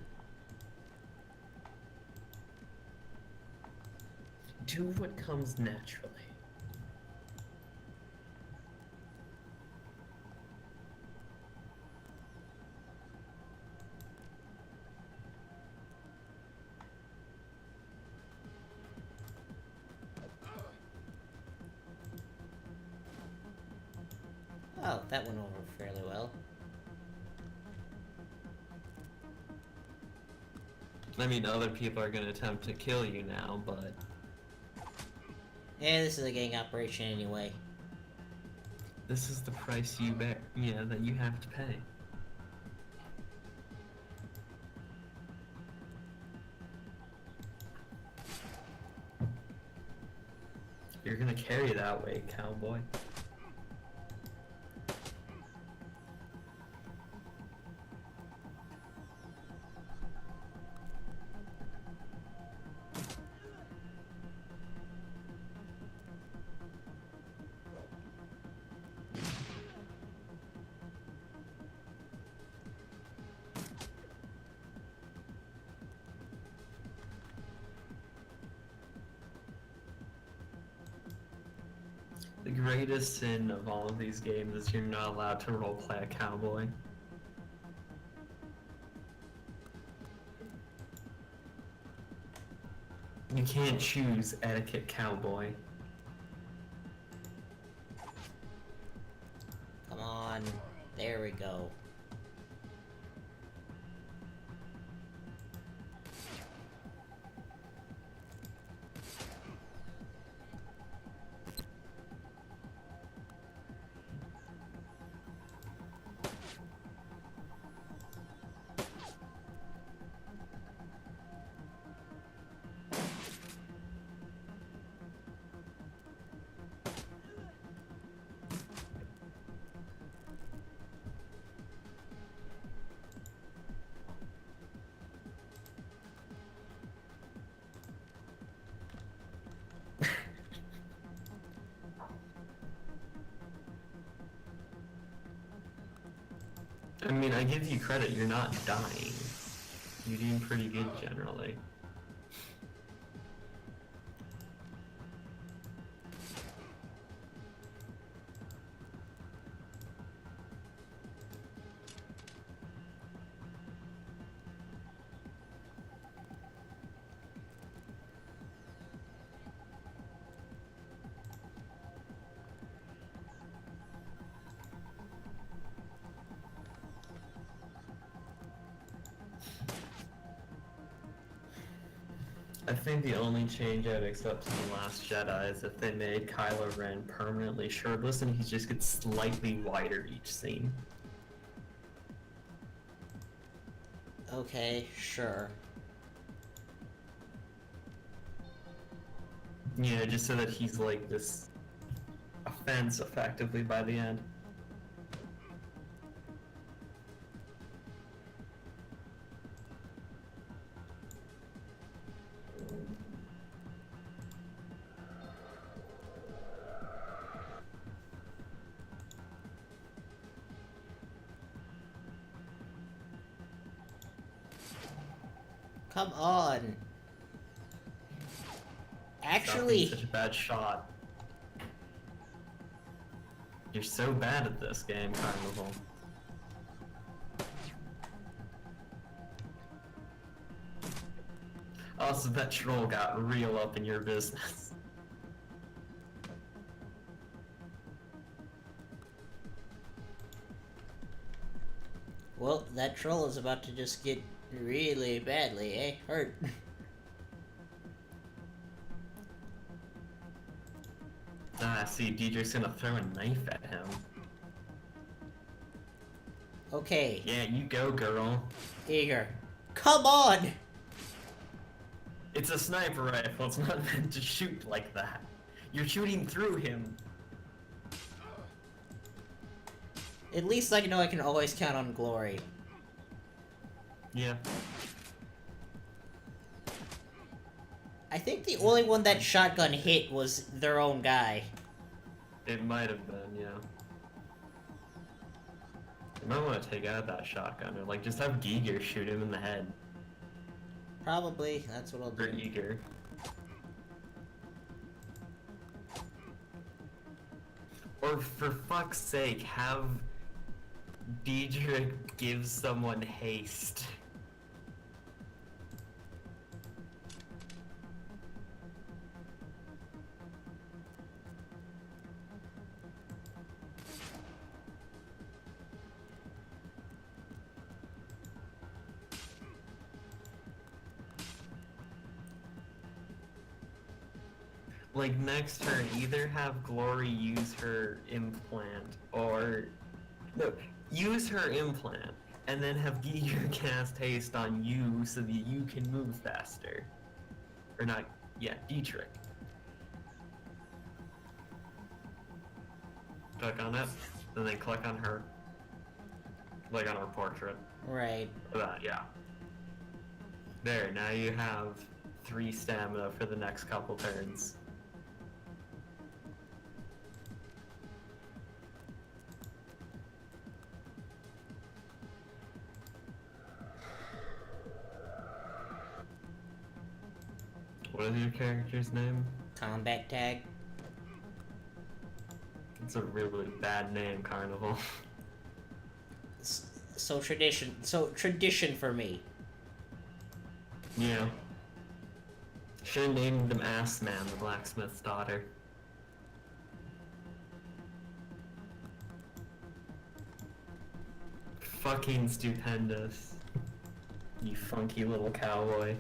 Do what comes naturally. Oh, that went over fairly well. I mean, other people are going to attempt to kill you now, but... Yeah, this is a gang operation anyway. This is the price you bear, that you have to pay. You're gonna carry that weight, cowboy. The greatest sin of all of these games is you're not allowed to roleplay a cowboy. You can't choose etiquette cowboy. Come on. There we go. I mean, I give you credit, you're not dying. You're doing pretty good generally. I think the only change I'd accept in The Last Jedi is if they made Kylo Ren permanently shirtless and he just gets slightly wider each scene. Okay, sure. Yeah, just so that he's like this offense effectively by the end. Come on. Actually, Such a bad shot. You're so bad at this game, Carnival. Also, that troll got real up in your business. Well, that troll is about to just get really badly, hurt. Ah, see, Diedrich's gonna throw a knife at him. Okay. Yeah, you go, girl. Eager. Come on! It's a sniper rifle, it's not meant to shoot like that. You're shooting through him. At least I know I can always count on Glory. Yeah. I think the only one that shotgun hit was their own guy. It might have been, yeah. You might want to take out that shotgun, or like just have Giger shoot him in the head. Probably, that's what I'll Or do. Giger. Or for fuck's sake, have Diedrich give someone haste. Like, next turn, either have Glory use her implant, or... No, use her implant, and then have Giger cast haste on you so that you can move faster. Or not, yeah, Dietrich. Click on it, and then click on her. Like on her portrait. Right. Yeah. There, now you have 3 stamina for the next couple turns. What is your character's name? Combat tag. It's a really bad name, Carnival. So tradition for me. Yeah. Should've named him Ass Man, the blacksmith's daughter. Fucking stupendous. You funky little cowboy.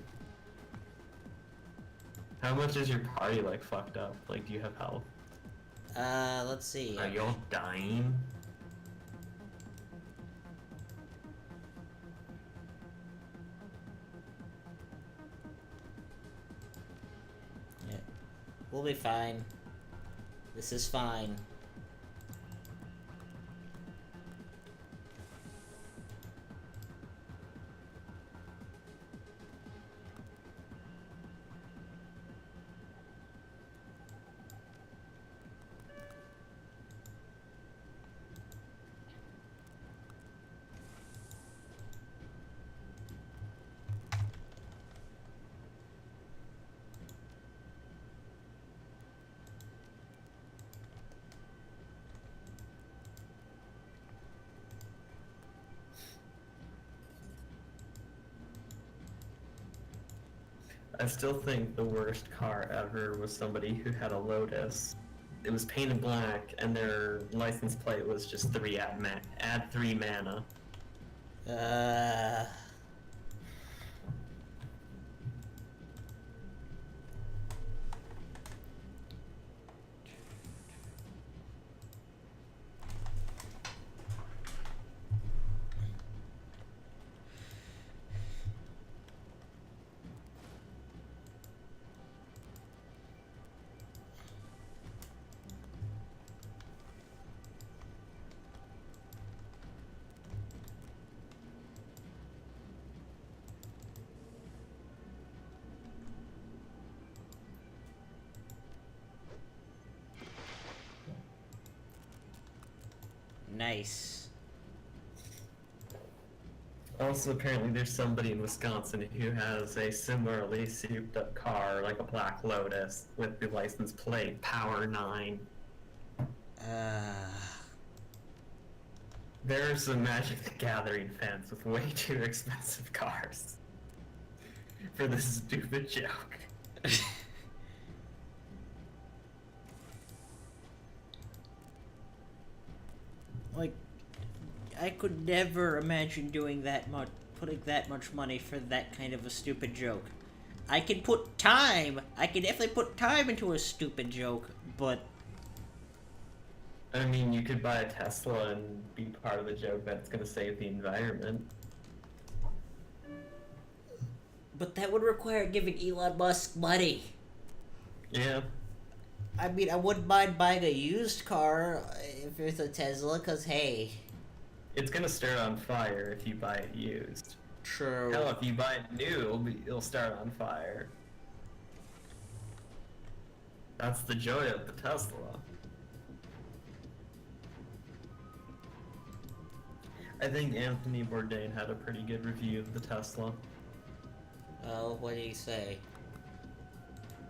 How much is your party, like, fucked up? Like, do you have health? Let's see. Are you all dying? Yeah. We'll be fine. This is fine. I still think the worst car ever was somebody who had a Lotus. It was painted black, and their license plate was just add 3 mana. Nice. Also, apparently there's somebody in Wisconsin who has a similarly souped up car, like a black Lotus, with the license plate Power 9. There are some Magic the Gathering fans with way too expensive cars for this stupid joke. Like, I could never imagine doing that much, putting that much money for that kind of a stupid joke. I can put time. I can definitely put time into a stupid joke, but I mean, you could buy a Tesla and be part of the joke that it's going to save the environment. that would require giving Elon Musk money. Yeah. I mean, I wouldn't mind buying a used car if it's a Tesla, cause hey, It's going to start on fire if you buy it used. true. Hell, if you buy it new, it'll start on fire. That's the joy of the Tesla. I think Anthony Bourdain had a pretty good review of the Tesla. Oh, what did he say?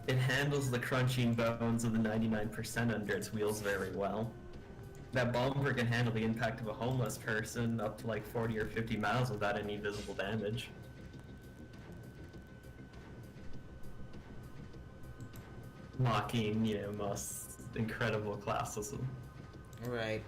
It handles the crunching bones of the 99% under its wheels very well. That bumper can handle the impact of a homeless person up to like 40 or 50 miles without any visible damage. Mocking, Musk's incredible classism. Right.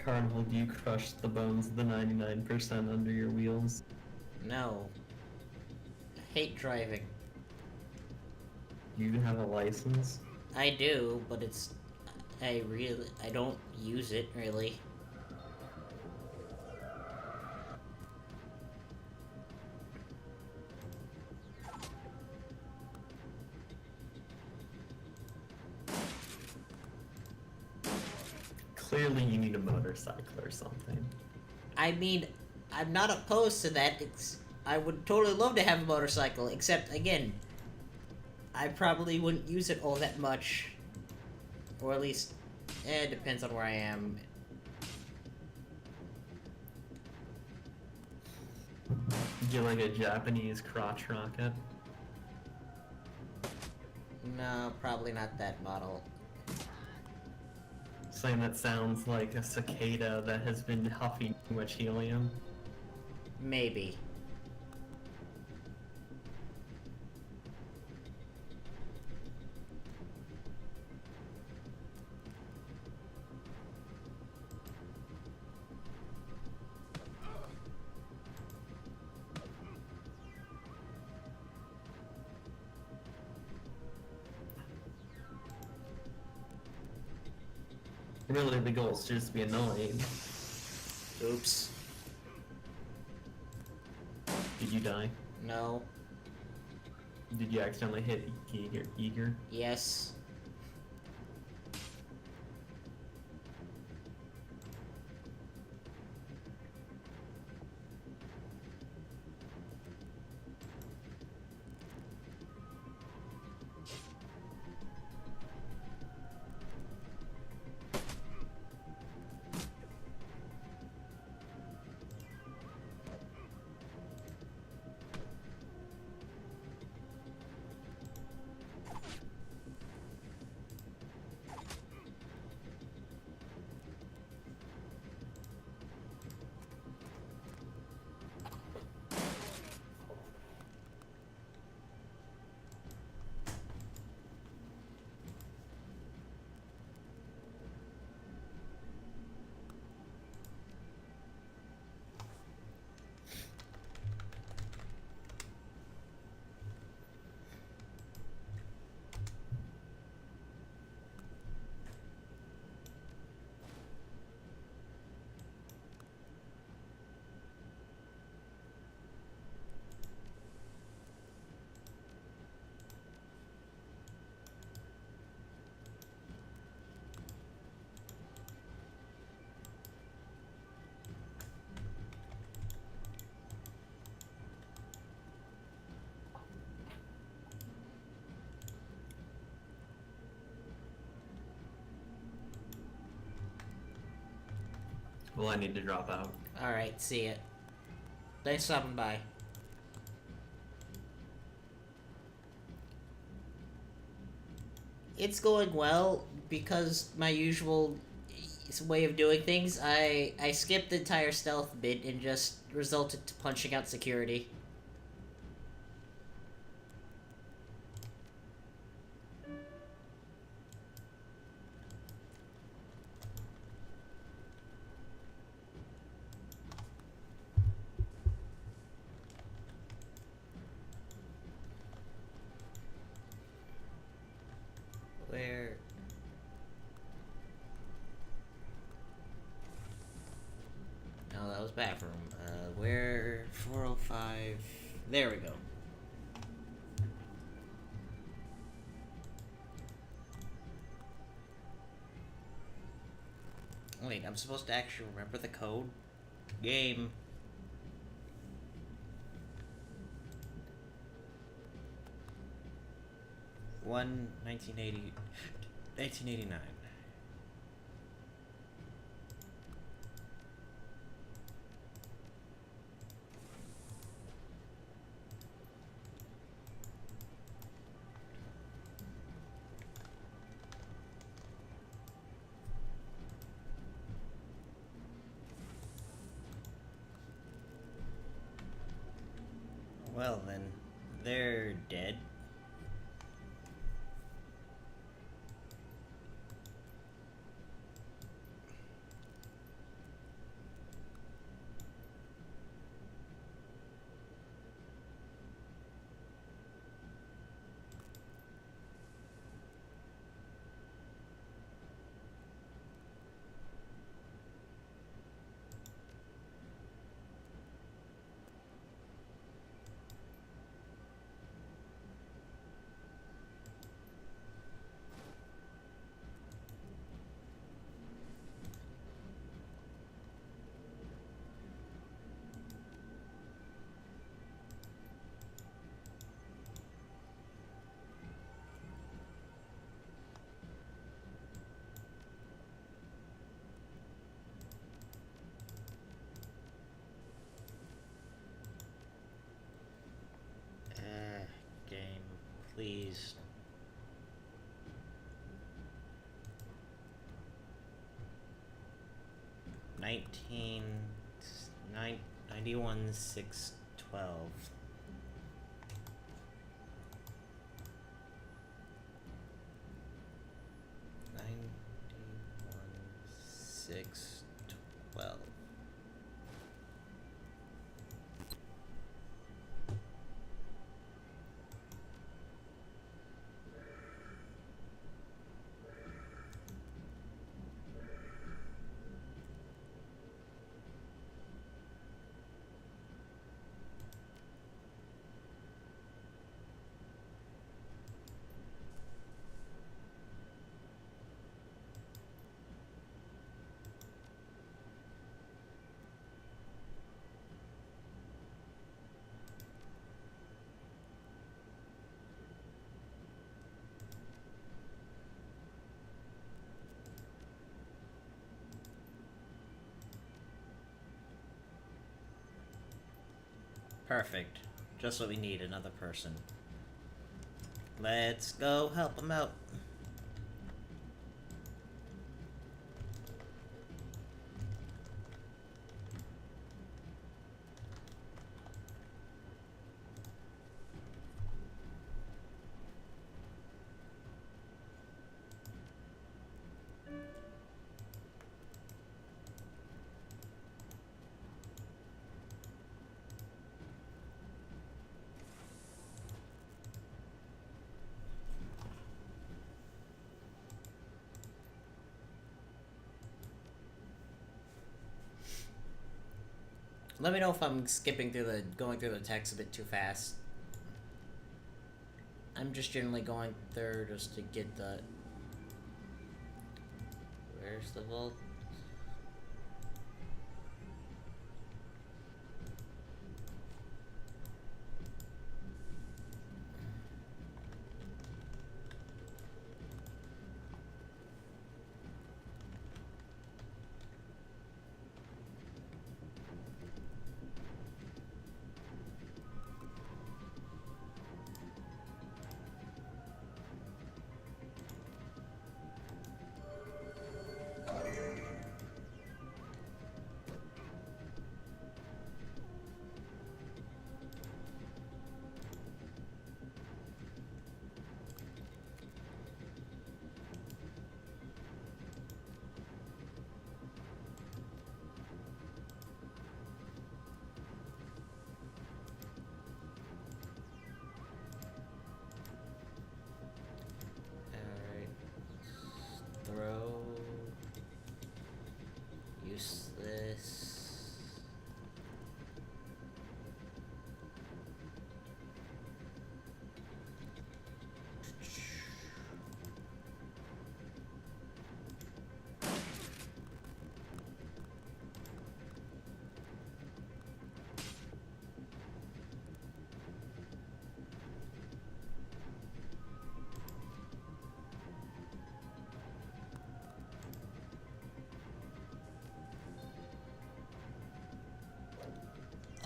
Carnival, do you crush the bones of the 99% under your wheels? No. I hate driving. Do you even have a license? I do, but I don't use it, really. Clearly you need a motorcycle or something. I mean, I'm not opposed to that. I would totally love to have a motorcycle, except, again, I probably wouldn't use it all that much. Or at least, it depends on where I am. Get like a Japanese crotch rocket. No, probably not that model. Something that sounds like a cicada that has been huffing too much helium. Maybe. Really, the goal is just to be annoying. Oops. Did you die? No. Did you accidentally hit Eager? Yes. Well, I need to drop out. Alright, see ya. Thanks for stopping by. It's going well because my usual way of doing things. I skipped the entire stealth bit and just resulted to punching out security. Where? No, that was bathroom. Where? 405. There we go. Wait, I'm supposed to actually remember the code? Game. One 1989. Well then, they're dead. Game, please. Nineteen 91 612. 612. Perfect. Just what we need, another person. Let's go help him out. Let me know if I'm going through the text a bit too fast. I'm just generally going through just to get the... Where's the vault?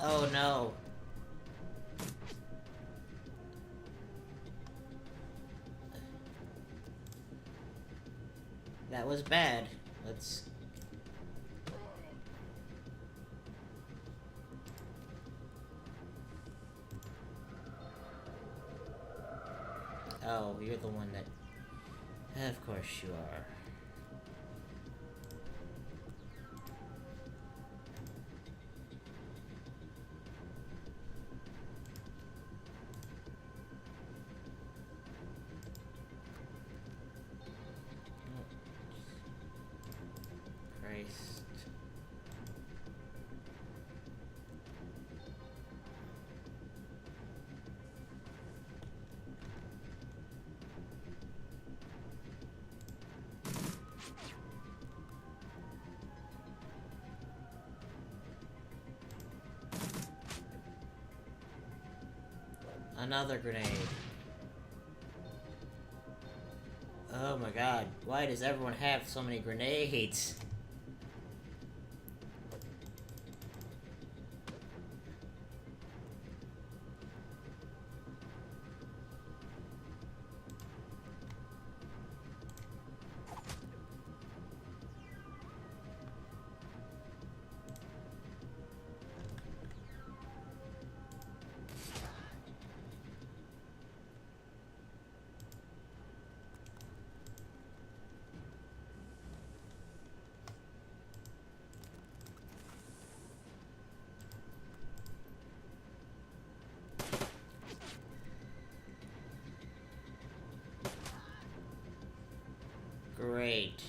Oh no. That was bad. Let's... Oh, you're the one that... Of course you are. Christ. Another grenade. Oh my god, why does everyone have so many grenades? Great.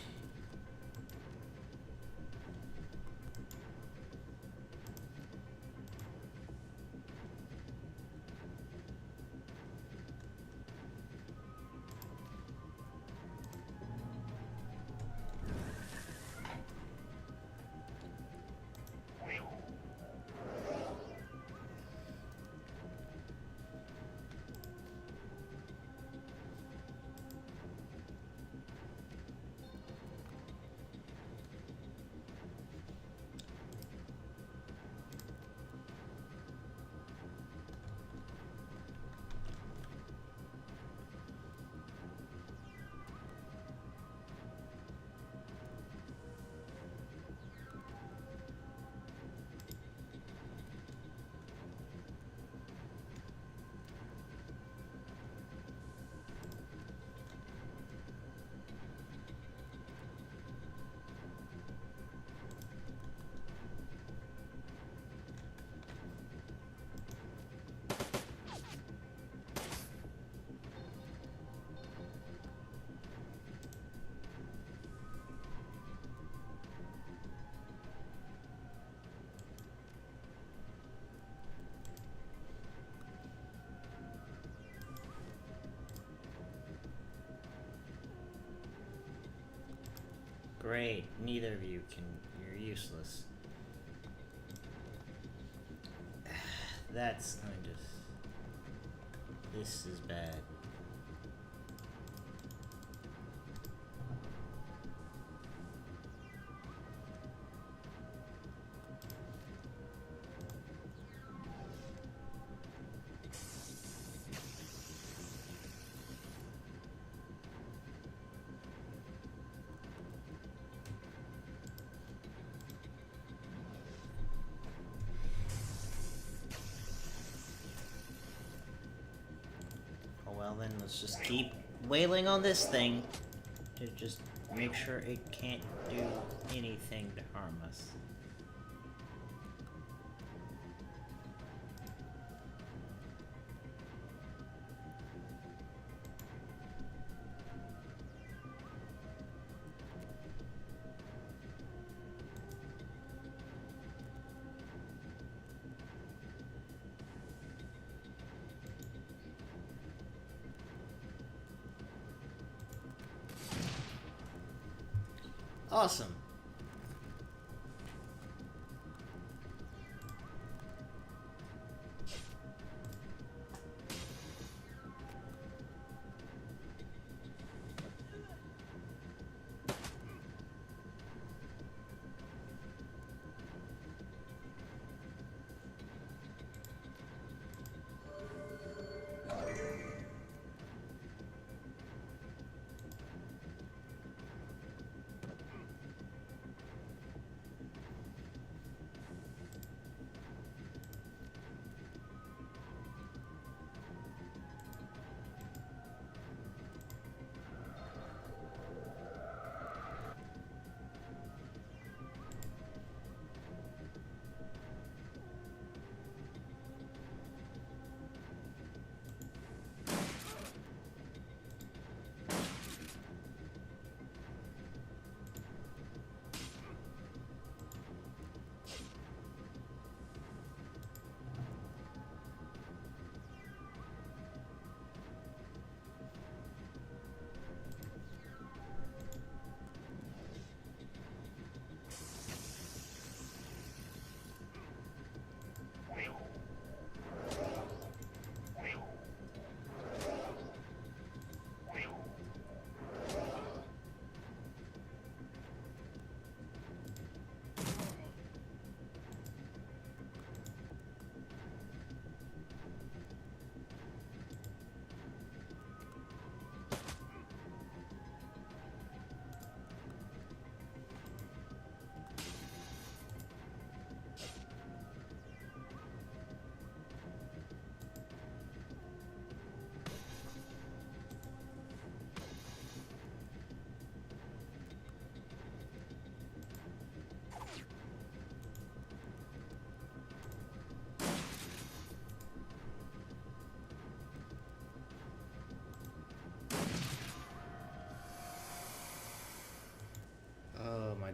Great. Neither of you can... You're useless. That's kind of... This is bad. Well then, let's just keep wailing on this thing to just make sure it can't do anything to harm us. Awesome.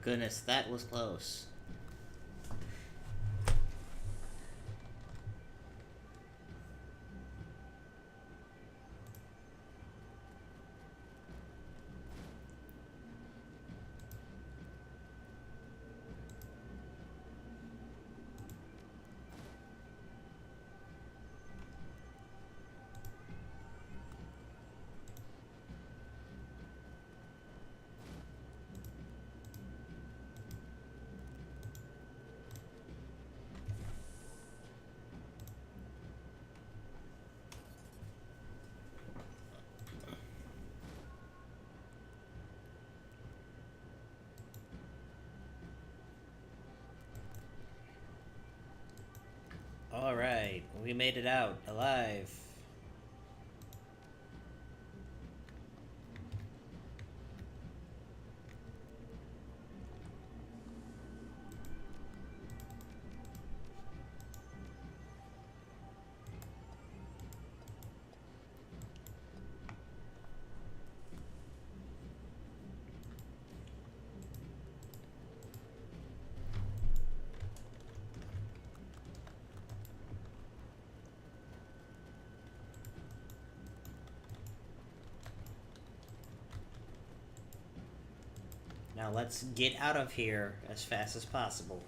goodness, that was close. Alright, we made it out, alive. Now let's get out of here as fast as possible.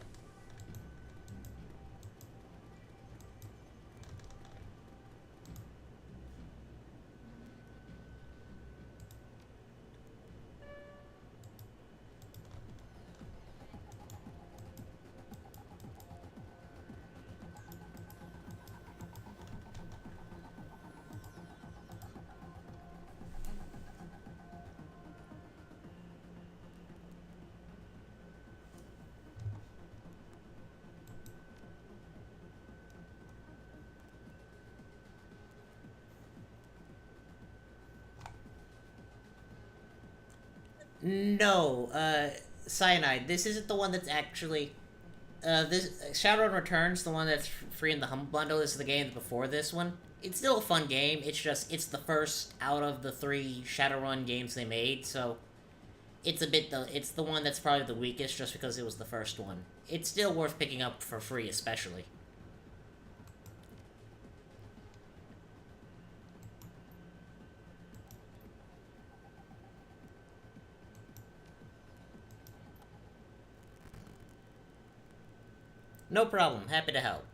No, Cyanide, this isn't the one that's actually... this Shadowrun Returns, the one that's free in the Humble Bundle, is the game before this one. It's still a fun game, it's just, it's the first out of the 3 Shadowrun games they made, so... It's it's the one that's probably the weakest, just because it was the first one. It's still worth picking up for free, especially. No problem, happy to help.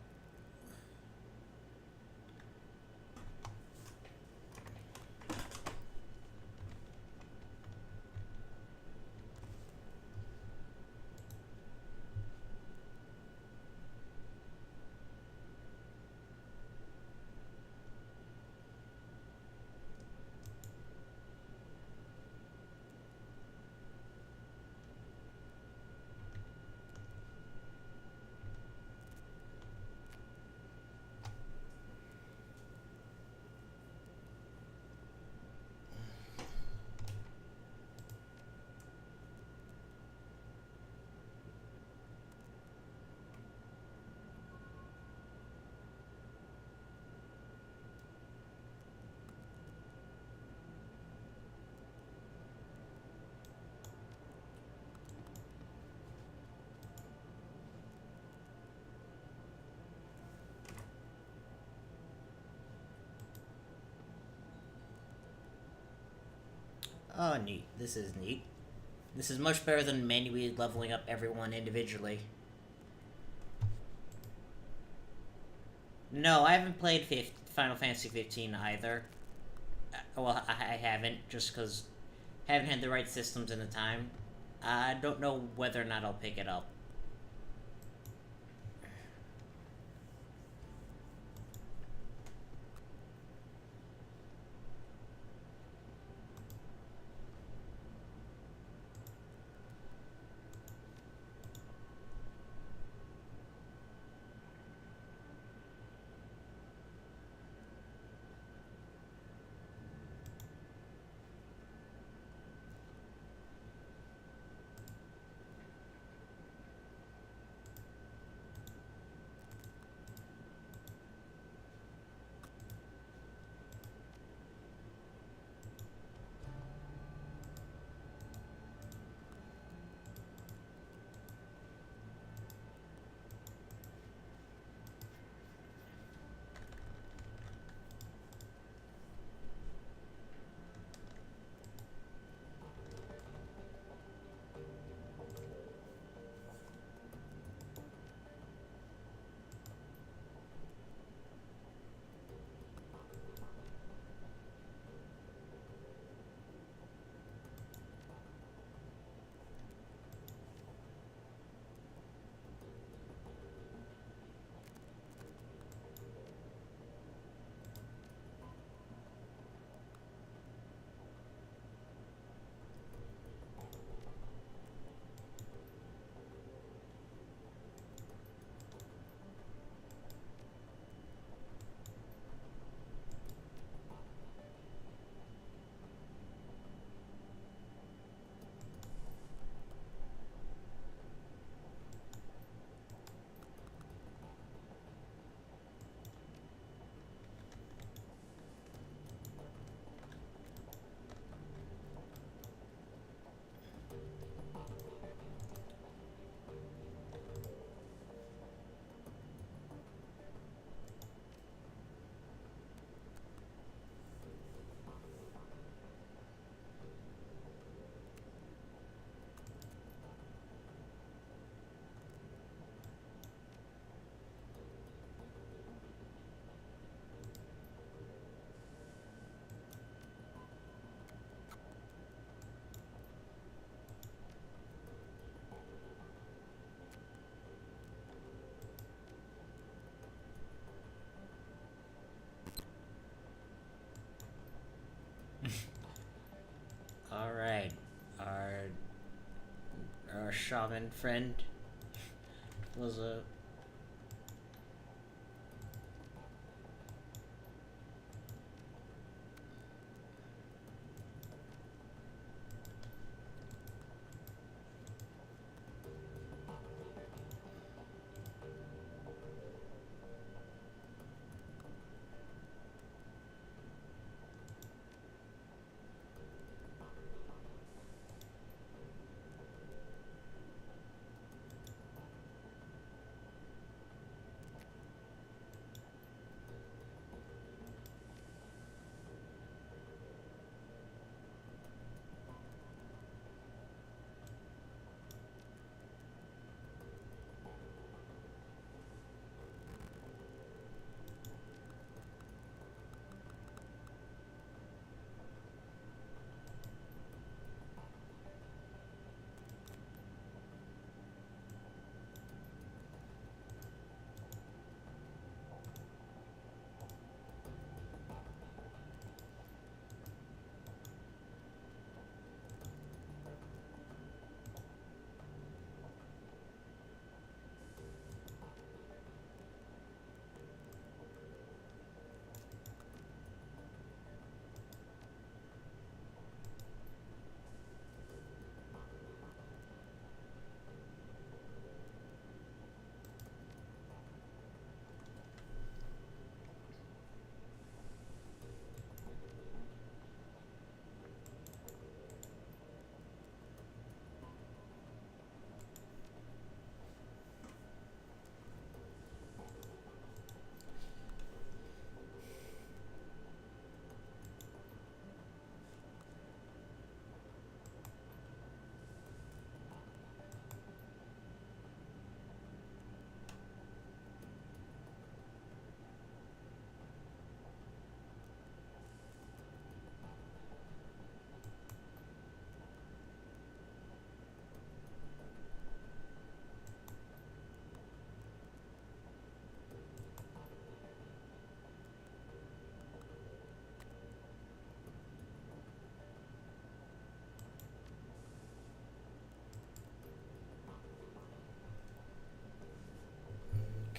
Oh, neat. This is neat. This is much better than manually leveling up everyone individually. No, I haven't played Final Fantasy 15 either. Well, I haven't, just because I haven't had the right systems in the time. I don't know whether or not I'll pick it up. shaman friend was a...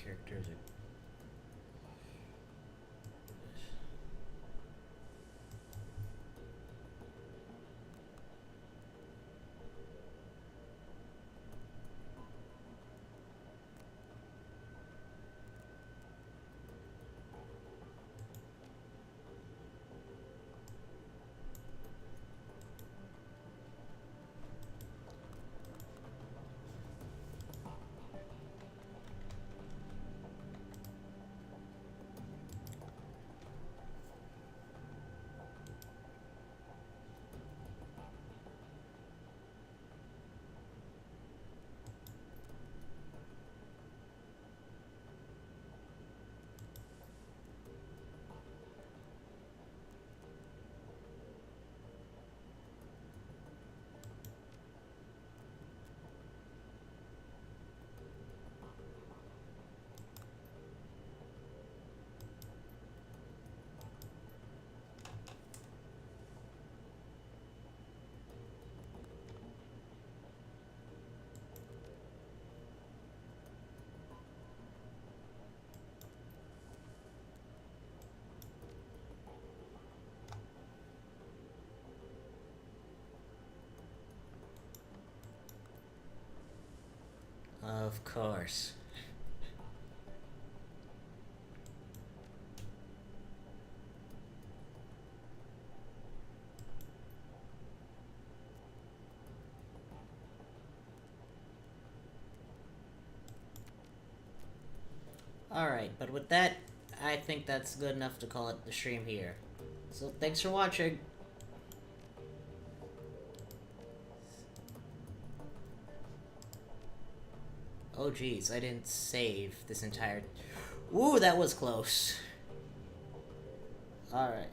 characters are... Of course. Alright, but with that, I think that's good enough to call it the stream here. So thanks for watching. Oh geez, I didn't save this entire... Ooh, that was close. Alright.